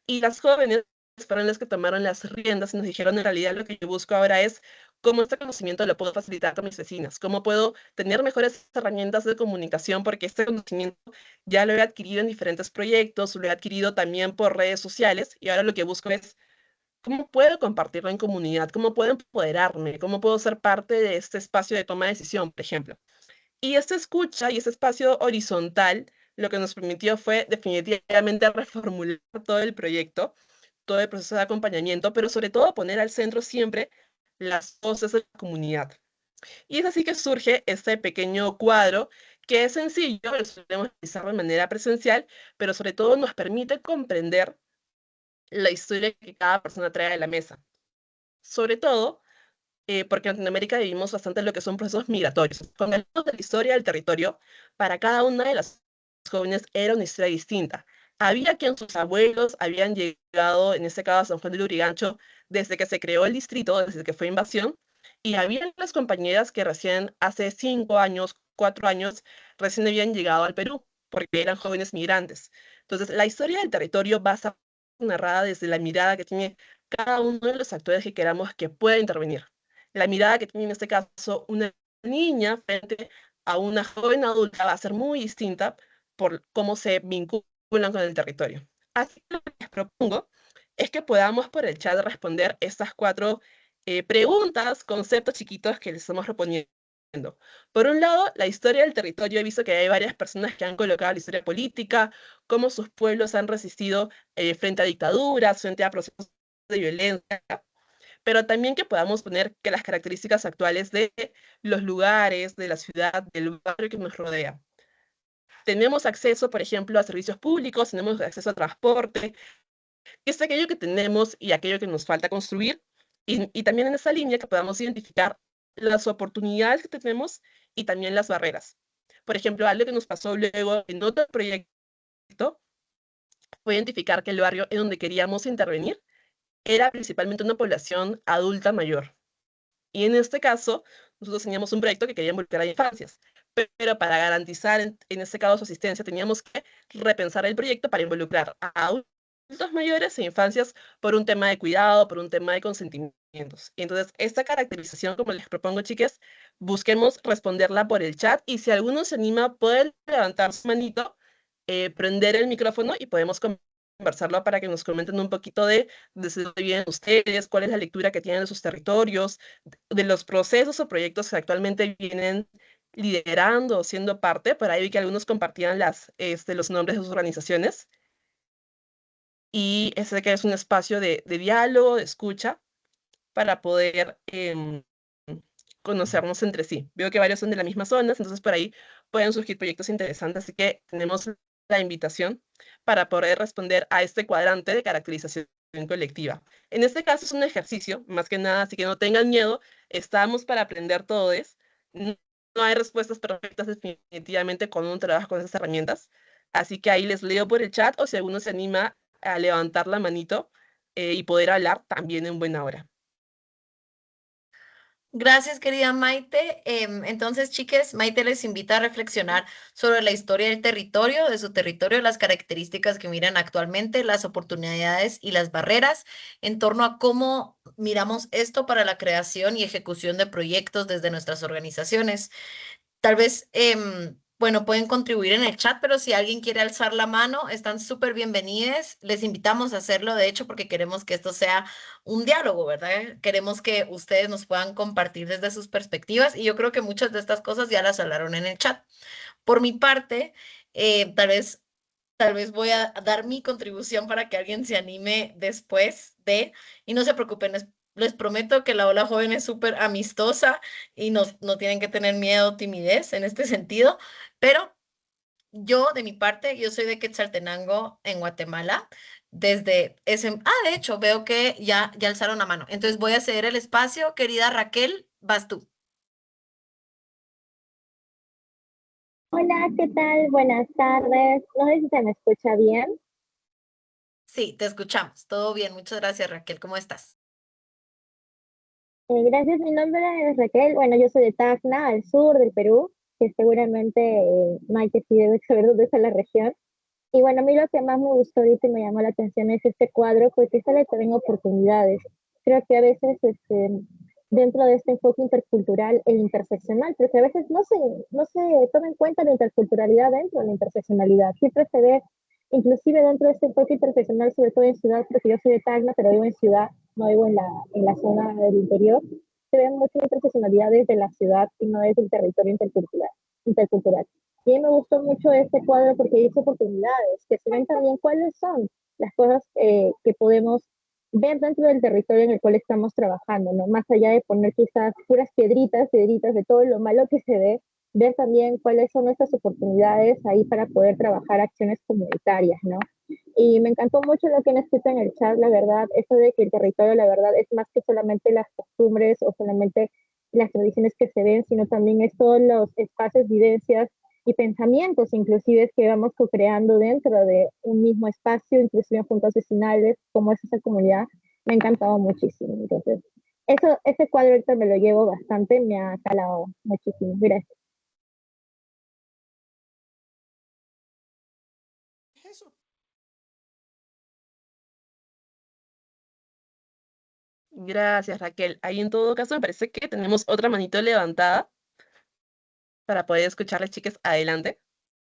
Y las jóvenes fueron las que tomaron las riendas y nos dijeron, en realidad lo que yo busco ahora es cómo este conocimiento lo puedo facilitar con mis vecinas, cómo puedo tener mejores herramientas de comunicación, porque este conocimiento ya lo he adquirido en diferentes proyectos, lo he adquirido también por redes sociales, y ahora lo que busco es cómo puedo compartirlo en comunidad, cómo puedo empoderarme, cómo puedo ser parte de este espacio de toma de decisión, por ejemplo. Y esta escucha y ese espacio horizontal lo que nos permitió fue definitivamente reformular todo el proyecto, todo el proceso de acompañamiento, pero sobre todo poner al centro siempre las voces de la comunidad. Y es así que surge este pequeño cuadro que es sencillo, lo solemos realizar de manera presencial, pero sobre todo nos permite comprender la historia que cada persona trae a la mesa. Sobre todo porque en Latinoamérica vivimos bastante lo que son procesos migratorios. Con el de la historia del territorio, para cada una de las jóvenes era una historia distinta. Había quien sus abuelos habían llegado, en este caso a San Juan de Lurigancho, desde que se creó el distrito, desde que fue invasión, y habían las compañeras que recién hace 5 años, 4 años, recién habían llegado al Perú, porque eran jóvenes migrantes. Entonces, la historia del territorio va a ser narrada desde la mirada que tiene cada uno de los actores que queramos que pueda intervenir. La mirada que tiene en este caso una niña frente a una joven adulta va a ser muy distinta por cómo se vinculan con el territorio. Así que lo que les propongo es que podamos por el chat responder estas cuatro preguntas, conceptos chiquitos que les estamos proponiendo. Por un lado, la historia del territorio. He visto que hay varias personas que han colocado la historia política, cómo sus pueblos han resistido frente a dictaduras, frente a procesos de violencia, pero también que podamos poner que las características actuales de los lugares, de la ciudad, del barrio que nos rodea. Tenemos acceso, por ejemplo, a servicios públicos, tenemos acceso a transporte, qué es aquello que tenemos y aquello que nos falta construir, y también en esa línea que podamos identificar las oportunidades que tenemos y también las barreras. Por ejemplo, algo que nos pasó luego en otro proyecto fue identificar que el barrio en donde queríamos intervenir era principalmente una población adulta mayor. Y en este caso, nosotros teníamos un proyecto que quería involucrar a infancias, pero para garantizar en este caso su asistencia teníamos que repensar el proyecto para involucrar a adultos mayores e infancias por un tema de cuidado, por un tema de consentimientos. Y entonces, esta caracterización, como les propongo, chicas, busquemos responderla por el chat y si alguno se anima, puede levantar su manito, prender el micrófono y podemos conversarlo para que nos comenten un poquito de si viven ustedes, cuál es la lectura que tienen de sus territorios, de los procesos o proyectos que actualmente vienen liderando o siendo parte. Por ahí vi que algunos compartían los nombres de sus organizaciones. Y ese que es un espacio de diálogo, de escucha, para poder conocernos entre sí. Veo que varios son de las mismas zonas, entonces por ahí pueden surgir proyectos interesantes, así que tenemos la invitación para poder responder a este cuadrante de caracterización colectiva. En este caso es un ejercicio, más que nada, así que no tengan miedo, estamos para aprender todos. No hay respuestas perfectas definitivamente cuando uno trabaja con esas herramientas, así que ahí les leo por el chat o si alguno se anima a levantar la manito y poder hablar también en buena hora. Gracias, querida Maite. Entonces, chiques, Maite les invita a reflexionar sobre la historia del territorio, de su territorio, las características que miran actualmente, las oportunidades y las barreras, en torno a cómo miramos esto para la creación y ejecución de proyectos desde nuestras organizaciones. Tal vez, bueno, pueden contribuir en el chat, pero si alguien quiere alzar la mano, están súper bienvenidos. Les invitamos a hacerlo, de hecho, porque queremos que esto sea un diálogo, ¿verdad? Queremos que ustedes nos puedan compartir desde sus perspectivas y yo creo que muchas de estas cosas ya las hablaron en el chat. Por mi parte, tal vez voy a dar mi contribución para que alguien se anime después de, y no se preocupen, les prometo que la ola joven es súper amistosa y no tienen que tener miedo o timidez en este sentido, pero yo de mi parte, yo soy de Quetzaltenango en Guatemala, desde ese, de hecho, veo que ya alzaron la mano, entonces voy a ceder el espacio, querida Raquel, vas tú. Hola, ¿qué tal? Buenas tardes. No sé si se me escucha bien. Sí, te escuchamos, todo bien, muchas gracias Raquel, ¿cómo estás? Gracias, mi nombre es Raquel. Bueno, yo soy de Tacna, al sur del Perú, que seguramente Maite sí debe saber dónde está la región. Y bueno, a mí lo que más me gustó ahorita y me llamó la atención es este cuadro, porque sale también oportunidades. Creo que a veces dentro de este enfoque intercultural e interseccional, porque a veces no se toma en cuenta la interculturalidad dentro de la interseccionalidad. Siempre se ve, inclusive dentro de este enfoque interseccional, sobre todo en ciudad, porque yo soy de Tacna, pero vivo en ciudad, no vivo en la zona del interior, se ven muchas interseccionalidades de la ciudad y no es el territorio intercultural. Y a mí me gustó mucho este cuadro porque dice oportunidades, que se ven también cuáles son las cosas que podemos ver dentro del territorio en el cual estamos trabajando, ¿no? Más allá de poner quizás puras piedritas de todo lo malo que se ve, ver también cuáles son nuestras oportunidades ahí para poder trabajar acciones comunitarias, ¿no? Y me encantó mucho lo que han escrito en el chat, la verdad, eso de que el territorio, la verdad, es más que solamente las costumbres o solamente las tradiciones que se ven, sino también es todos los espacios, vivencias y pensamientos inclusive que vamos co-creando dentro de un mismo espacio, inclusive en juntas vecinales, como es esa comunidad, me ha encantado muchísimo. Entonces, ese cuadro ahorita me lo llevo bastante, me ha calado muchísimo. Gracias. Eso. Gracias, Raquel. Ahí en todo caso me parece que tenemos otra manito levantada para poder escuchar a las chicas adelante.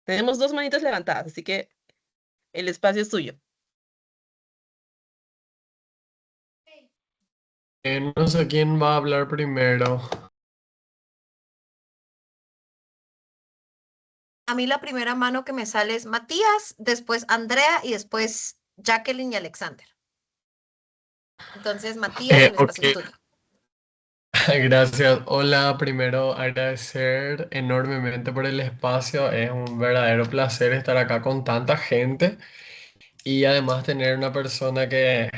Tenemos dos manitas levantadas, así que el espacio es suyo. No sé quién va a hablar primero. A mí la primera mano que me sale es Matías, después Andrea y después Jacqueline y Alexander. Entonces, Matías, el Ok, espacio es tuyo. gracias. Hola, primero agradecer enormemente por el espacio. Es un verdadero placer estar acá con tanta gente. y además tener una persona que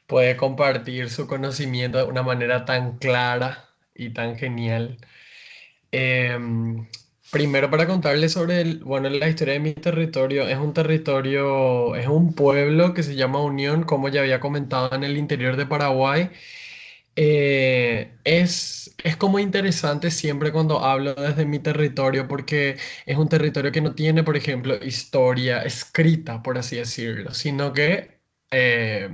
puede compartir su conocimiento de una manera tan clara y tan genial. Em, Primero para contarles sobre bueno, la historia de mi territorio. Es un pueblo que se llama Unión, como ya había comentado, en el interior de Paraguay. Es como interesante siempre cuando hablo desde mi territorio porque es un territorio que no tiene, por ejemplo, historia escrita, por así decirlo, sino que eh,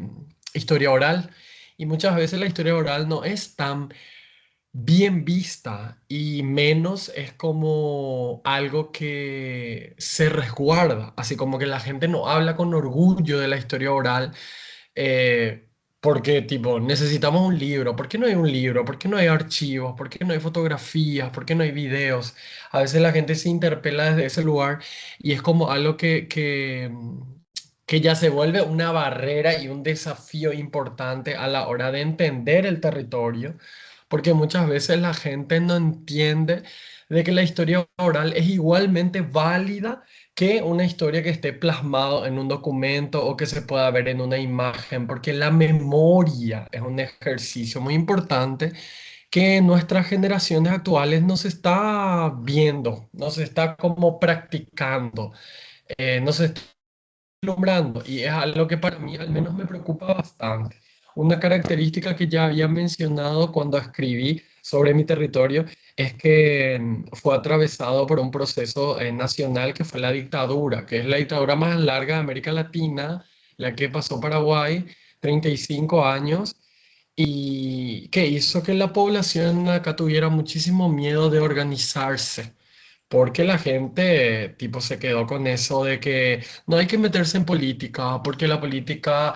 historia oral. Y muchas veces la historia oral no es tan bien vista y menos es como algo que se resguarda, así como que la gente no habla con orgullo de la historia oral, porque tipo necesitamos un libro. ¿Por qué no hay un libro? ¿Por qué no hay archivos? ¿Por qué no hay fotografías? ¿Por qué no hay videos? A veces la gente se interpela desde ese lugar y es como algo que ya se vuelve una barrera y un desafío importante a la hora de entender el territorio, porque muchas veces la gente no entiende de que la historia oral es igualmente válida que una historia que esté plasmado en un documento o que se pueda ver en una imagen, porque la memoria es un ejercicio muy importante que en nuestras generaciones actuales no se está viendo, no se está como practicando, no se alumbrando, y es algo que para mí al menos me preocupa bastante. Una característica que ya había mencionado cuando escribí sobre mi territorio es que fue atravesado por un proceso nacional que fue la dictadura, que es la dictadura más larga de América Latina, la que pasó Paraguay, 35 años, y que hizo que la población acá tuviera muchísimo miedo de organizarse. Porque la gente, tipo, se quedó con eso de que no hay que meterse en política, porque la política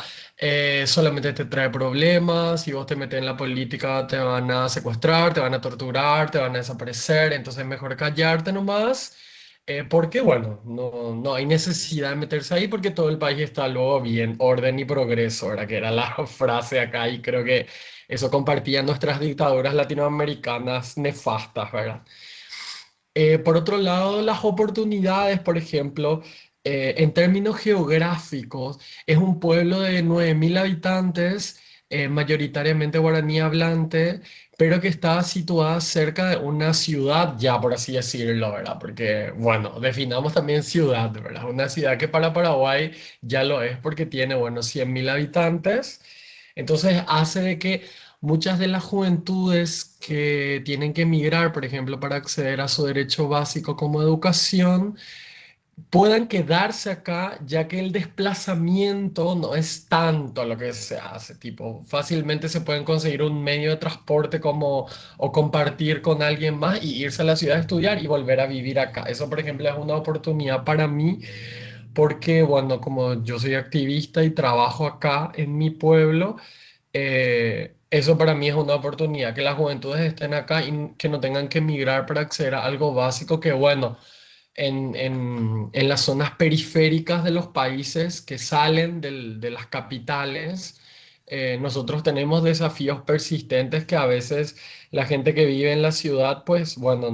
solamente te trae problemas. Si vos te metes en la política, te van a secuestrar, te van a torturar, te van a desaparecer. Entonces, mejor callarte nomás, porque, bueno, no hay necesidad de meterse ahí porque todo el país está luego bien, orden y progreso, ¿verdad? Que era la frase acá, y creo que eso compartían nuestras dictaduras latinoamericanas nefastas, ¿verdad? Por otro lado, las oportunidades, por ejemplo, en términos geográficos, es un pueblo de 9.000 habitantes, mayoritariamente guaraní hablante, pero que está situada cerca de una ciudad, ya por así decirlo, ¿verdad? Porque, bueno, definamos también ciudad, ¿verdad? Una ciudad que para Paraguay ya lo es porque tiene, bueno, 100.000 habitantes. Entonces hace de que muchas de las juventudes que tienen que emigrar, por ejemplo, para acceder a su derecho básico como educación, puedan quedarse acá, ya que el desplazamiento no es tanto lo que se hace. Tipo, fácilmente se pueden conseguir un medio de transporte como o compartir con alguien más y irse a la ciudad a estudiar y volver a vivir acá. Eso, por ejemplo, es una oportunidad para mí porque, bueno, como yo soy activista y trabajo acá en mi pueblo, eso para mí es una oportunidad, que las juventudes estén acá y que no tengan que emigrar para acceder a algo básico que, bueno, en las zonas periféricas de los países que salen de las capitales, nosotros tenemos desafíos persistentes que a veces la gente que vive en la ciudad, pues, bueno,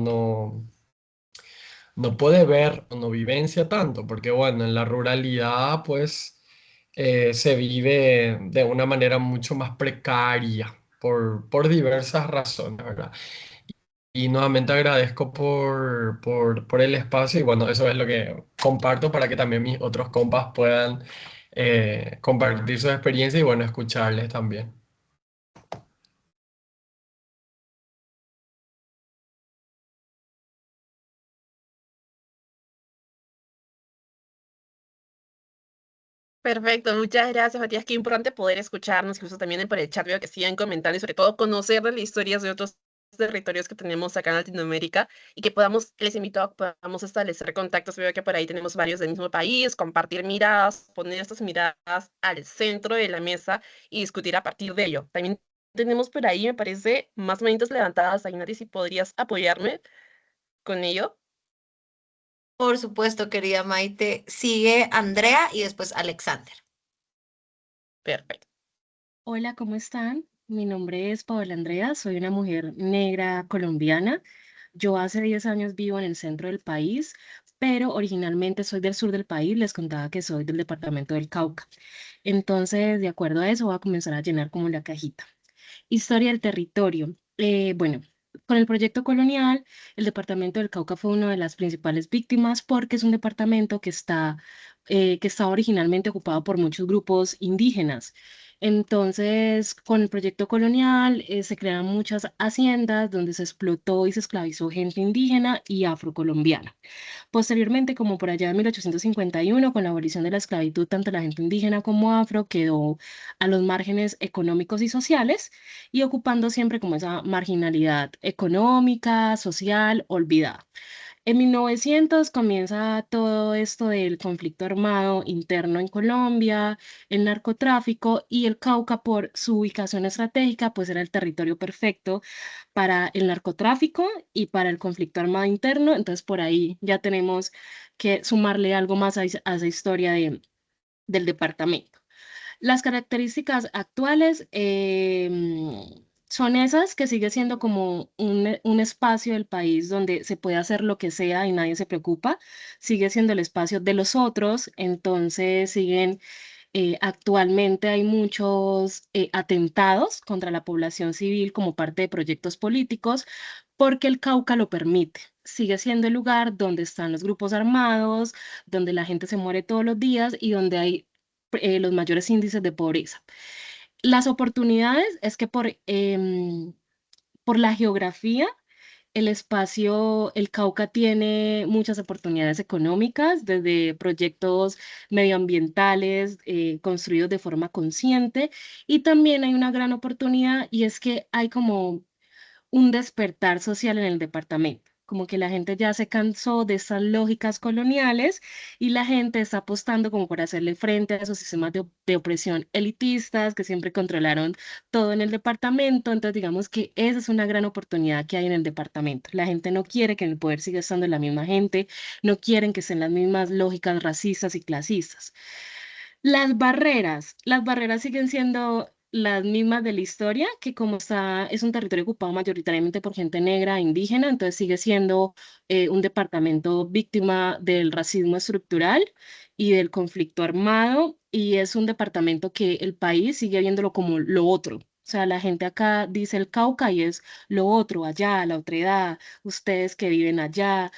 no puede ver o no vivencia tanto, porque, bueno, en la ruralidad, pues se vive de una manera mucho más precaria por diversas razones, ¿verdad? Y nuevamente agradezco por el espacio y bueno, eso es lo que comparto para que también mis otros compas puedan compartir su experiencia y bueno, escucharles también. Perfecto, muchas gracias, Matías. Qué importante poder escucharnos, incluso también por el chat veo que siguen comentando y sobre todo conocer de las historias de otros territorios que tenemos acá en Latinoamérica y que podamos, les invito a que podamos establecer contactos. Veo que por ahí tenemos varios del mismo país, compartir miradas, poner estas miradas al centro de la mesa y discutir a partir de ello. También tenemos por ahí, me parece, más manitas levantadas. Ainari, si podrías apoyarme con ello. Por supuesto, querida Maite. Sigue Andrea y después Alexander. Perfecto. Hola, ¿cómo están? Mi nombre es Paola Andrea, soy una mujer negra colombiana. Yo hace 10 años vivo en el centro del país, pero originalmente soy del sur del país, les contaba que soy del departamento del Cauca. Entonces, de acuerdo a eso, voy a comenzar a llenar como la cajita. Historia del territorio. Bueno, con el proyecto colonial, el departamento del Cauca fue una de las principales víctimas porque es un departamento que estaba originalmente ocupado por muchos grupos indígenas. Entonces, con el proyecto colonial, se crearon muchas haciendas donde se explotó y se esclavizó gente indígena y afrocolombiana. Posteriormente, como por allá en 1851, con la abolición de la esclavitud, tanto la gente indígena como afro quedó a los márgenes económicos y sociales y ocupando siempre como esa marginalidad económica, social, olvidada. En 1900 comienza todo esto del conflicto armado interno en Colombia, el narcotráfico y el Cauca por su ubicación estratégica, pues era el territorio perfecto para el narcotráfico y para el conflicto armado interno. Entonces por ahí ya tenemos que sumarle algo más a esa historia del departamento. Las características actuales son esas que sigue siendo como un espacio del país donde se puede hacer lo que sea y nadie se preocupa. Sigue siendo el espacio de los otros, entonces siguen actualmente hay muchos atentados contra la población civil como parte de proyectos políticos porque el Cauca lo permite. Sigue siendo el lugar donde están los grupos armados, donde la gente se muere todos los días y donde hay los mayores índices de pobreza. Las oportunidades es que por la geografía, el espacio, el Cauca tiene muchas oportunidades económicas, desde proyectos medioambientales construidos de forma consciente, y también hay una gran oportunidad y es que hay como un despertar social en el departamento. Como que la gente ya se cansó de esas lógicas coloniales y la gente está apostando como por hacerle frente a esos sistemas de opresión elitistas que siempre controlaron todo en el departamento. Entonces, digamos que esa es una gran oportunidad que hay en el departamento. La gente no quiere que en el poder siga estando la misma gente, no quieren que sean las mismas lógicas racistas y clasistas. Las barreras siguen siendo las mismas de la historia, que como está, es un territorio ocupado mayoritariamente por gente negra e indígena, entonces sigue siendo un departamento víctima del racismo estructural y del conflicto armado, y es un departamento que el país sigue viéndolo como lo otro. O sea, la gente acá dice el Cauca y es lo otro, allá, la otredad, ustedes que viven allá,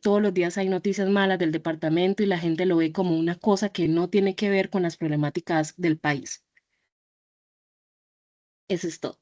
todos los días hay noticias malas del departamento y la gente lo ve como una cosa que no tiene que ver con las problemáticas del país. Eso es todo.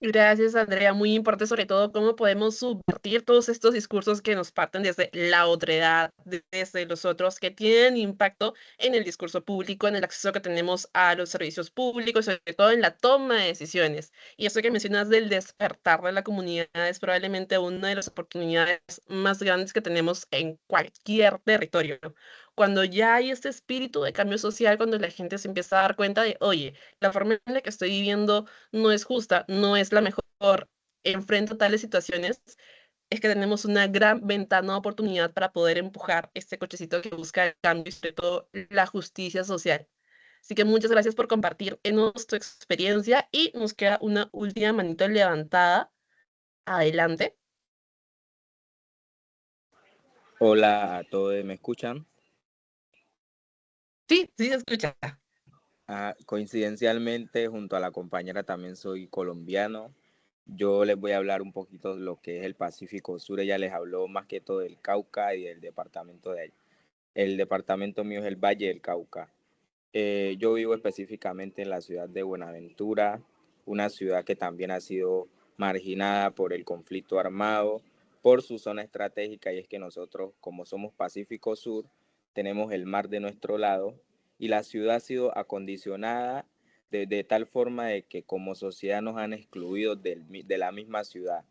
Gracias, Andrea. Muy importante, sobre todo, cómo podemos subvertir todos estos discursos que nos parten desde la otredad, desde los otros, que tienen impacto en el discurso público, en el acceso que tenemos a los servicios públicos, sobre todo en la toma de decisiones. Y eso que mencionas del despertar de la comunidad es probablemente una de las oportunidades más grandes que tenemos en cualquier territorio. Cuando ya hay este espíritu de cambio social, cuando la gente se empieza a dar cuenta de, oye, la forma en la que estoy viviendo no es justa, no es la mejor, enfrento tales situaciones, es que tenemos una gran ventana de oportunidad para poder empujar este cochecito que busca el cambio y sobre todo la justicia social. Así que muchas gracias por compartir en tu experiencia y nos queda una última manito levantada. Adelante. Hola a todos, ¿me escuchan? Sí, sí se escucha. Coincidencialmente, junto a la compañera también soy colombiano. Yo les voy a hablar un poquito de lo que es el Pacífico Sur. Ella les habló más que todo del Cauca y del departamento de ella. El departamento mío es el Valle del Cauca. Yo vivo específicamente en la ciudad de Buenaventura, una ciudad que también ha sido marginada por el conflicto armado, por su zona estratégica, y es que nosotros, como somos Pacífico Sur, tenemos el mar de nuestro lado y la ciudad ha sido acondicionada de tal forma de que como sociedad nos han excluido de la misma ciudad.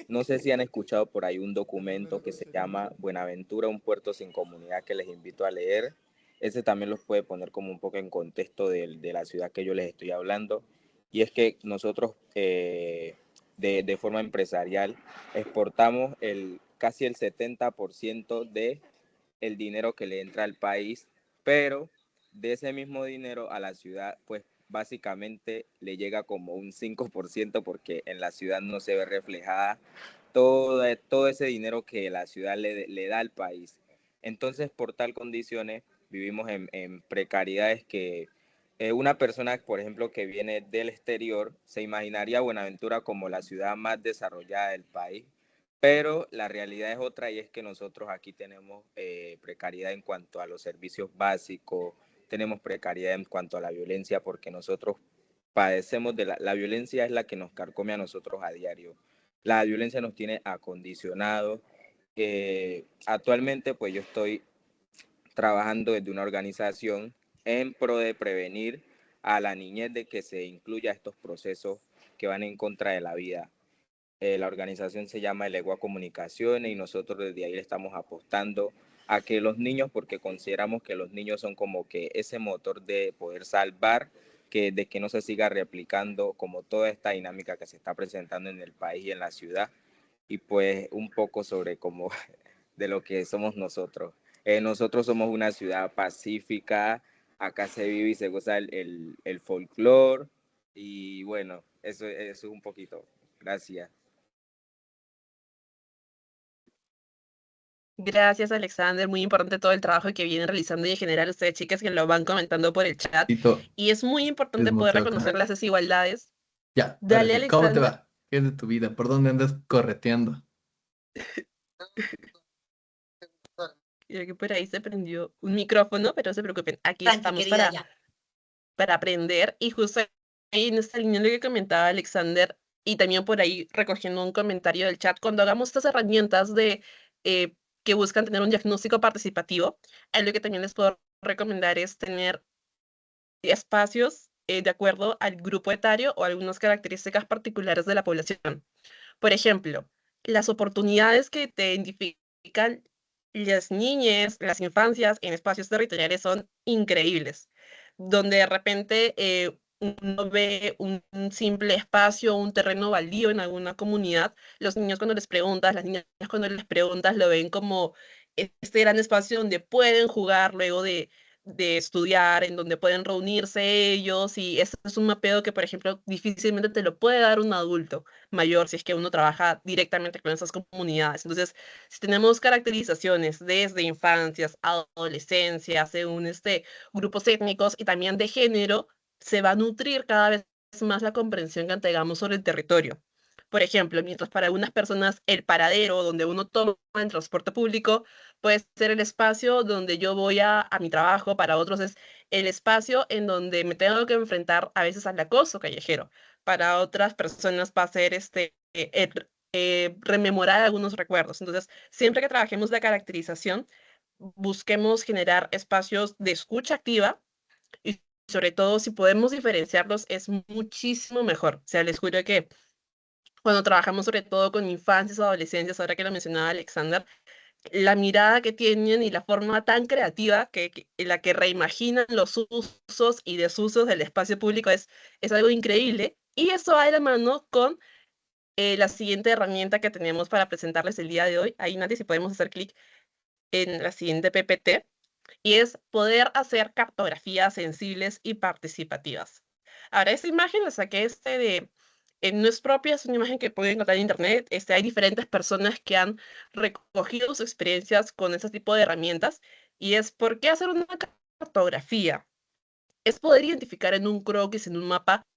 No sé si han escuchado por ahí un documento que se llama Buenaventura, un puerto sin comunidad, que les invito a leer. Ese también los puede poner como un poco en contexto de la ciudad que yo les estoy hablando. Y es que nosotros de forma empresarial exportamos casi el 70% de el dinero que le entra al país, pero de ese mismo dinero a la ciudad, pues básicamente le llega como un 5% porque en la ciudad no se ve reflejada todo ese dinero que la ciudad le da al país. Entonces, por tal condiciones, vivimos en precariedades que una persona, por ejemplo, que viene del exterior, se imaginaría Buenaventura como la ciudad más desarrollada del país, pero la realidad es otra y es que nosotros aquí tenemos precariedad en cuanto a los servicios básicos, tenemos precariedad en cuanto a la violencia, porque nosotros padecemos de la violencia es la que nos carcome a nosotros a diario. La violencia nos tiene acondicionados. Actualmente, pues yo estoy trabajando desde una organización en pro de prevenir a la niñez de que se incluya estos procesos que van en contra de la vida. La organización se llama Elegua Comunicaciones y nosotros desde ahí le estamos apostando a que los niños, porque consideramos que los niños son como que ese motor de poder salvar, de que no se siga replicando como toda esta dinámica que se está presentando en el país y en la ciudad, y pues un poco sobre cómo de lo que somos nosotros. Nosotros somos una ciudad pacífica, acá se vive y se goza el folclore, y bueno, eso es un poquito. Gracias. Gracias, Alexander. Muy importante todo el trabajo que vienen realizando y en general ustedes, chicas, que lo van comentando por el chat. Y es muy importante poder reconocer las desigualdades. Ya, ahora Dale, sí, ¿cómo te Alexander. va? ¿Qué es de tu vida? ¿Por dónde andas correteando? Creo que por ahí se prendió un micrófono, pero no se preocupen, aquí Tranqui, estamos querida, ya. para aprender. Y justo ahí en esta línea lo que comentaba Alexander, y también por ahí recogiendo un comentario del chat, cuando hagamos estas herramientas eh, que buscan tener un diagnóstico participativo, lo que también les puedo recomendar es tener espacios de acuerdo al grupo etario o algunas características particulares de la población. Por ejemplo, las oportunidades que te identifican las niñas, las infancias en espacios territoriales son increíbles, donde de repente uno ve un simple espacio, un terreno baldío en alguna comunidad, los niños cuando les preguntas, las niñas cuando les preguntas lo ven como este gran espacio donde pueden jugar luego de estudiar, en donde pueden reunirse ellos, y eso es un mapeo que, por ejemplo, difícilmente te lo puede dar un adulto mayor si es que uno trabaja directamente con esas comunidades. Entonces, si tenemos caracterizaciones desde infancias, adolescencias, según grupos étnicos y también de género, se va a nutrir cada vez más la comprensión que entregamos sobre el territorio. Por ejemplo, mientras para algunas personas el paradero donde uno toma el transporte público puede ser el espacio donde yo voy a mi trabajo, para otros es el espacio en donde me tengo que enfrentar a veces al acoso callejero, para otras personas va a ser rememorar algunos recuerdos. Entonces, siempre que trabajemos la caracterización, busquemos generar espacios de escucha activa y sobre todo si podemos diferenciarlos es muchísimo mejor. O sea, les juro que cuando trabajamos sobre todo con infancias o adolescencias, ahora que lo mencionaba Alexander, la mirada que tienen y la forma tan creativa en la que reimaginan los usos y desusos del espacio público es algo increíble. Y eso va de la mano con la siguiente herramienta que tenemos para presentarles el día de hoy. Ahí, Nati, si podemos hacer clic en la siguiente PPT, y es poder hacer cartografías sensibles y participativas. Ahora, esta imagen la saqué no es propia, es una imagen que pueden encontrar en internet. Hay diferentes personas que han recogido sus experiencias con ese tipo de herramientas, y es por qué hacer una cartografía. Es poder identificar en un croquis, en un mapa,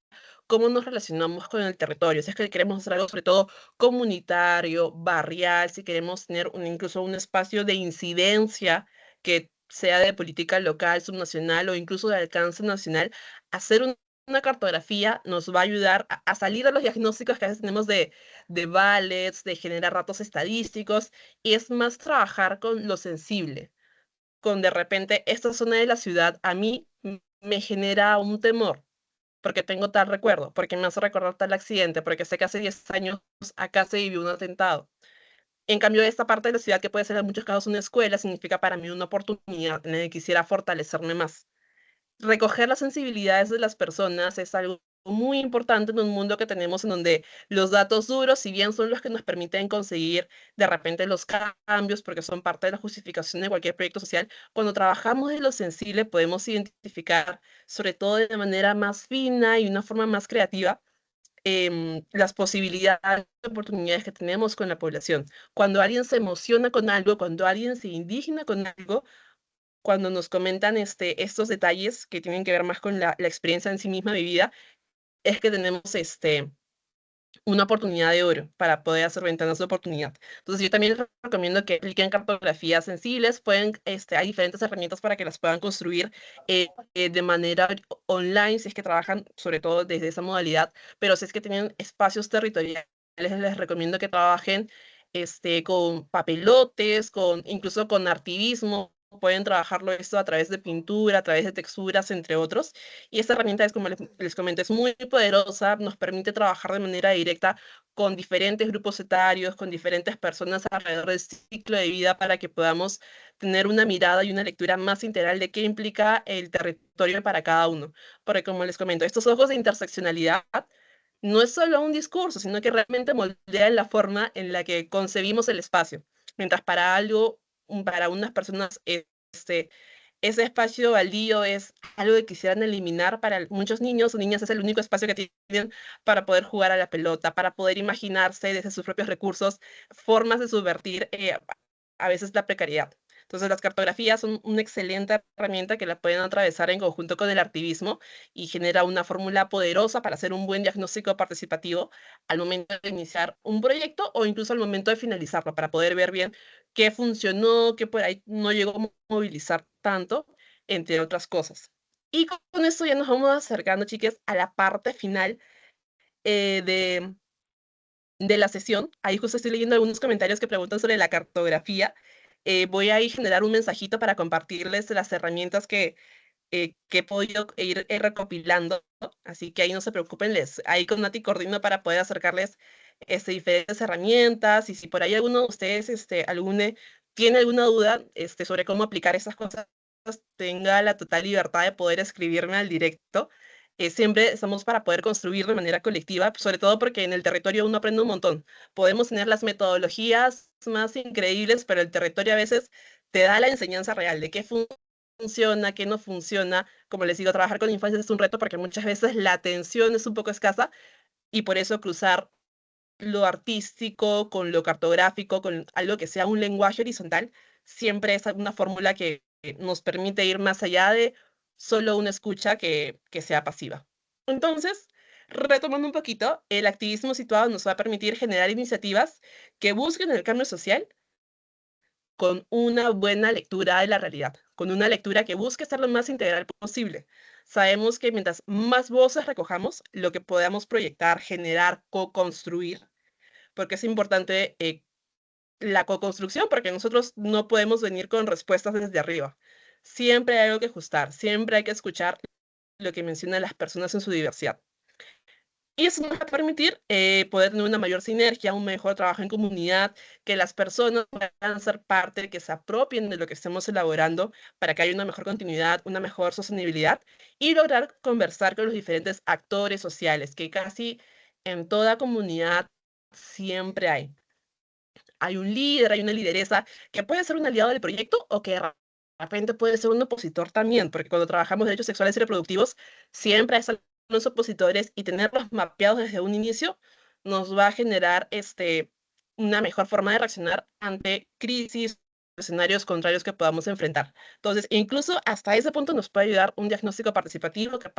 cómo nos relacionamos con el territorio. Si es que queremos hacer algo sobre todo comunitario, barrial, si queremos tener incluso un espacio de incidencia que sea de política local, subnacional o incluso de alcance nacional, hacer una cartografía nos va a ayudar a salir de los diagnósticos que a veces tenemos de ballets, de generar datos estadísticos, y es más trabajar con lo sensible, con de repente esta zona de la ciudad a mí me genera un temor porque tengo tal recuerdo, porque me hace recordar tal accidente, porque sé que hace 10 años acá se vivió un atentado. En cambio, esta parte de la ciudad, que puede ser en muchos casos una escuela, significa para mí una oportunidad en la que quisiera fortalecerme más. Recoger las sensibilidades de las personas es algo muy importante en un mundo que tenemos en donde los datos duros, si bien son los que nos permiten conseguir de repente los cambios, porque son parte de la justificación de cualquier proyecto social, cuando trabajamos en lo sensible podemos identificar, sobre todo de manera más fina y una forma más creativa, las posibilidades, oportunidades que tenemos con la población. Cuando alguien se emociona con algo, cuando alguien se indigna con algo, cuando nos comentan estos detalles que tienen que ver más con la experiencia en sí misma vivida, es que tenemos una oportunidad de oro para poder hacer ventanas de oportunidad. Entonces, yo también les recomiendo que apliquen cartografías sensibles. Hay diferentes herramientas para que las puedan construir de manera online, si es que trabajan sobre todo desde esa modalidad, pero si es que tienen espacios territoriales, les recomiendo que trabajen con papelotes, incluso con artivismo. Pueden trabajarlo esto a través de pintura, a través de texturas, entre otros. Y esta herramienta es, como les comento, es muy poderosa, nos permite trabajar de manera directa con diferentes grupos etarios, con diferentes personas alrededor del ciclo de vida para que podamos tener una mirada y una lectura más integral de qué implica el territorio para cada uno. Porque, como les comento, estos ojos de interseccionalidad no es solo un discurso, sino que realmente moldean la forma en la que concebimos el espacio. Mientras para unas personas, ese espacio baldío es algo que quisieran eliminar. Para muchos niños o niñas es el único espacio que tienen para poder jugar a la pelota, para poder imaginarse desde sus propios recursos formas de subvertir a veces la precariedad. Entonces, las cartografías son una excelente herramienta que la pueden atravesar en conjunto con el activismo y genera una fórmula poderosa para hacer un buen diagnóstico participativo al momento de iniciar un proyecto o incluso al momento de finalizarlo, para poder ver bien qué funcionó, qué por ahí no llegó a movilizar tanto, entre otras cosas. Y con esto ya nos vamos acercando, chicas, a la parte final de la sesión. Ahí justo estoy leyendo algunos comentarios que preguntan sobre la cartografía. Voy a ir generar un mensajito para compartirles las herramientas que he podido ir recopilando, ¿no? Así que ahí no se preocupen, ahí con Nati coordino para poder acercarles diferentes herramientas, y si por ahí alguno de ustedes tiene alguna duda sobre cómo aplicar esas cosas, tenga la total libertad de poder escribirme al directo. Siempre estamos para poder construir de manera colectiva, sobre todo porque en el territorio uno aprende un montón. Podemos tener las metodologías más increíbles, pero el territorio a veces te da la enseñanza real de qué funciona, qué no funciona. Como les digo, trabajar con infancias es un reto porque muchas veces la atención es un poco escasa, y por eso cruzar lo artístico con lo cartográfico, con algo que sea un lenguaje horizontal, siempre es una fórmula que nos permite ir más allá de solo una escucha que sea pasiva. Entonces, retomando un poquito, el activismo situado nos va a permitir generar iniciativas que busquen el cambio social con una buena lectura de la realidad, con una lectura que busque ser lo más integral posible. Sabemos que mientras más voces recojamos, lo que podamos proyectar, generar, co-construir, porque es importante la co-construcción, porque nosotros no podemos venir con respuestas desde arriba. Siempre hay algo que ajustar, siempre hay que escuchar lo que mencionan las personas en su diversidad. Y eso nos va a permitir poder tener una mayor sinergia, un mejor trabajo en comunidad, que las personas puedan ser parte, que se apropien de lo que estemos elaborando para que haya una mejor continuidad, una mejor sostenibilidad, y lograr conversar con los diferentes actores sociales, que casi en toda comunidad siempre hay. Hay un líder, hay una lideresa que puede ser un aliado del proyecto o que de repente puede ser un opositor también, porque cuando trabajamos derechos sexuales y reproductivos, siempre hay los opositores, y tenerlos mapeados desde un inicio nos va a generar una mejor forma de reaccionar ante crisis, escenarios contrarios que podamos enfrentar. Entonces, incluso hasta ese punto nos puede ayudar un diagnóstico participativo que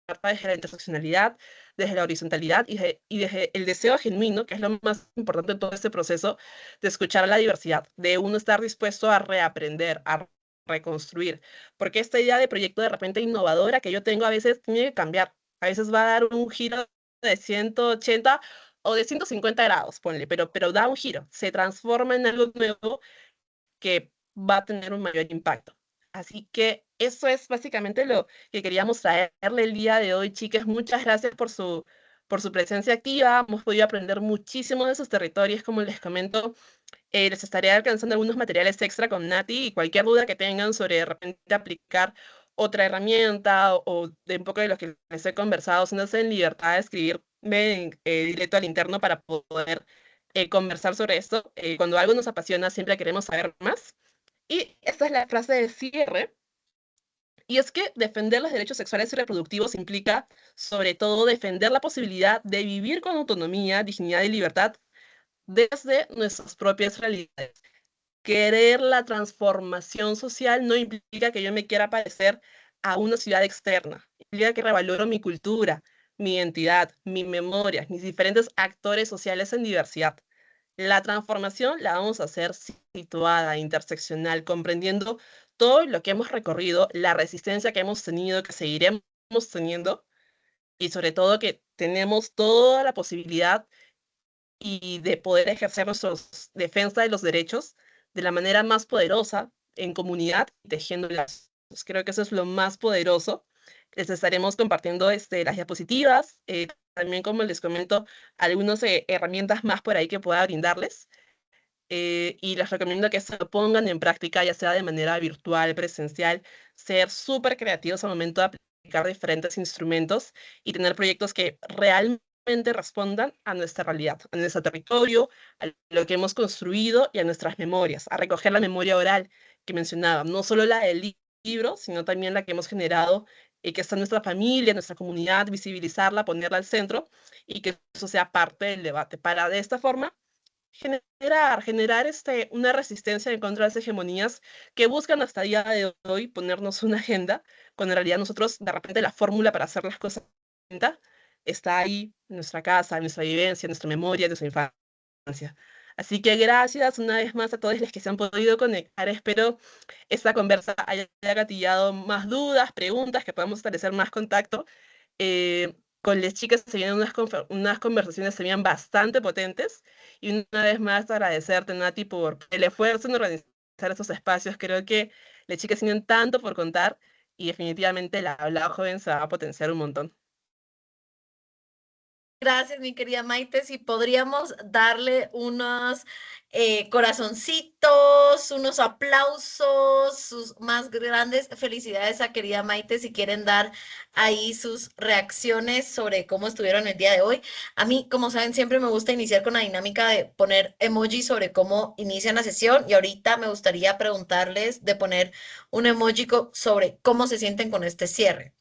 parta desde la interseccionalidad, desde la horizontalidad y desde el deseo genuino, que es lo más importante en todo este proceso, de escuchar a la diversidad, de uno estar dispuesto a reaprender, a reconstruir, porque esta idea de proyecto de repente innovadora que yo tengo a veces tiene que cambiar. A veces va a dar un giro de 180 o de 150 grados, ponle, pero da un giro, se transforma en algo nuevo que va a tener un mayor impacto. Así que eso es básicamente lo que queríamos traerle el día de hoy, chicas. Muchas gracias por su presencia activa. Hemos podido aprender muchísimo de sus territorios, como les comento. Les estaré alcanzando algunos materiales extra con Nati, y cualquier duda que tengan sobre de repente aplicar otra herramienta o de un poco de lo que les he conversado, siéntanse en libertad de escribirme directo al interno para poder conversar sobre esto. Cuando algo nos apasiona, siempre queremos saber más. Y esta es la frase de cierre Y es que defender los derechos sexuales y reproductivos implica, sobre todo, defender la posibilidad de vivir con autonomía, dignidad y libertad desde nuestras propias realidades. Querer la transformación social no implica que yo me quiera parecer a una ciudad externa. Implica que revaloro mi cultura, mi identidad, mi memoria, mis diferentes actores sociales en diversidad. La transformación la vamos a hacer situada, interseccional, comprendiendo todo lo que hemos recorrido, la resistencia que hemos tenido, que seguiremos teniendo, y sobre todo que tenemos toda la posibilidad y de poder ejercer nuestra defensa de los derechos de la manera más poderosa, en comunidad, tejiendo lazos. Creo que eso es lo más poderoso. Les estaremos compartiendo las diapositivas, también como les comento, algunas herramientas más por ahí que pueda brindarles. Y les recomiendo que se lo pongan en práctica, ya sea de manera virtual, presencial, ser súper creativos al momento de aplicar diferentes instrumentos y tener proyectos que realmente respondan a nuestra realidad, a nuestro territorio, a lo que hemos construido y a nuestras memorias, a recoger la memoria oral que mencionaba, no solo la del libro, sino también la que hemos generado y que está en nuestra familia, en nuestra comunidad, visibilizarla, ponerla al centro y que eso sea parte del debate, para de esta forma generar una resistencia en contra de las hegemonías que buscan hasta el día de hoy ponernos una agenda, cuando en realidad nosotros, de repente, la fórmula para hacer las cosas está ahí, en nuestra casa, en nuestra vivencia, en nuestra memoria, en nuestra infancia. Así que gracias una vez más a todos los que se han podido conectar. Espero esta conversa haya gatillado más dudas, preguntas, que podamos establecer más contacto. Con las chicas se vienen unas conversaciones también bastante potentes. Y una vez más agradecerte, Nati, por el esfuerzo en organizar estos espacios. Creo que las chicas tienen tanto por contar y definitivamente la habla joven se va a potenciar un montón. Gracias, mi querida Maite. Si podríamos darle unos corazoncitos, unos aplausos, sus más grandes felicidades a querida Maite, si quieren dar ahí sus reacciones sobre cómo estuvieron el día de hoy. A mí, como saben, siempre me gusta iniciar con la dinámica de poner emoji sobre cómo inician la sesión y ahorita me gustaría preguntarles de poner un emoji sobre cómo se sienten con este cierre.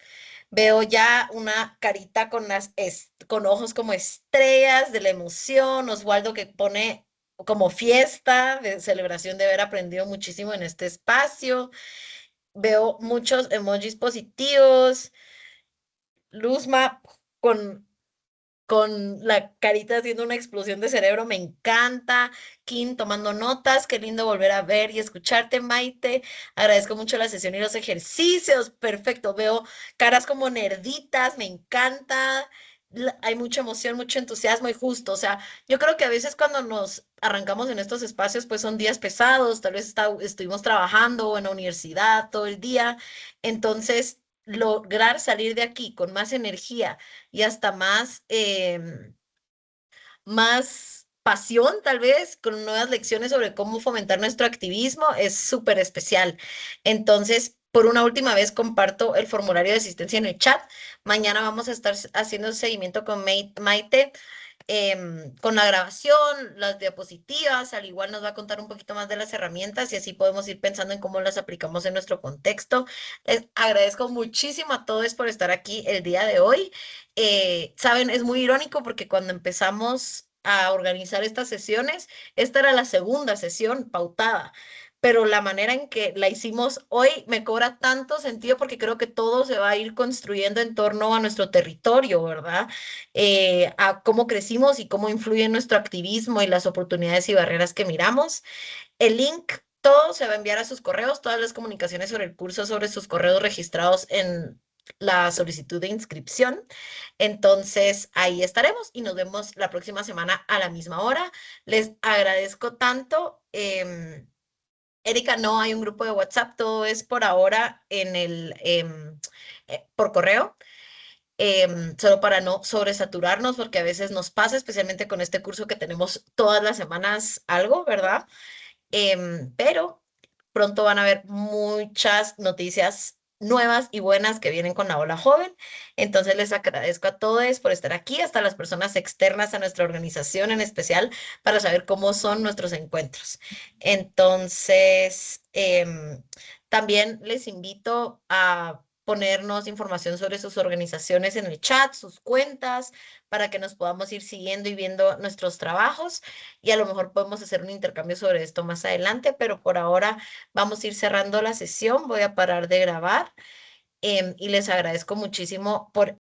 Veo ya una carita con ojos como estrellas de la emoción, Osvaldo que pone como fiesta de celebración de haber aprendido muchísimo en este espacio. Veo muchos emojis positivos. Luzma con la carita haciendo una explosión de cerebro, me encanta. Kim tomando notas, qué lindo volver a ver y escucharte, Maite. Agradezco mucho la sesión y los ejercicios, perfecto. Veo caras como nerditas, me encanta. Hay mucha emoción, mucho entusiasmo y justo, o sea, yo creo que a veces cuando nos arrancamos en estos espacios, pues son días pesados, tal vez estuvimos trabajando o en la universidad todo el día, entonces lograr salir de aquí con más energía y hasta más pasión, tal vez, con nuevas lecciones sobre cómo fomentar nuestro activismo, es súper especial. Entonces, por una última vez, comparto el formulario de asistencia en el chat. Mañana vamos a estar haciendo seguimiento con Maite con la grabación, las diapositivas, al igual nos va a contar un poquito más de las herramientas y así podemos ir pensando en cómo las aplicamos en nuestro contexto. Les agradezco muchísimo a todos por estar aquí el día de hoy. Saben, es muy irónico porque cuando empezamos a organizar estas sesiones, esta era la segunda sesión pautada. Pero la manera en que la hicimos hoy me cobra tanto sentido porque creo que todo se va a ir construyendo en torno a nuestro territorio, ¿verdad? A cómo crecimos y cómo influye en nuestro activismo y las oportunidades y barreras que miramos. El link, todo se va a enviar a sus correos, todas las comunicaciones sobre el curso, sobre sus correos registrados en la solicitud de inscripción. Entonces, ahí estaremos y nos vemos la próxima semana a la misma hora. Les agradezco tanto. Erika, no hay un grupo de WhatsApp, todo es por ahora por correo solo para no sobresaturarnos, porque a veces nos pasa, especialmente con este curso que tenemos todas las semanas algo, ¿verdad? Pero pronto van a haber muchas noticias nuevas y buenas que vienen con la ola joven. Entonces les agradezco a todos por estar aquí, hasta las personas externas a nuestra organización en especial, para saber cómo son nuestros encuentros. Entonces, También les invito a ponernos información sobre sus organizaciones en el chat, sus cuentas, para que nos podamos ir siguiendo y viendo nuestros trabajos y a lo mejor podemos hacer un intercambio sobre esto más adelante, pero por ahora vamos a ir cerrando la sesión, voy a parar de grabar y les agradezco muchísimo por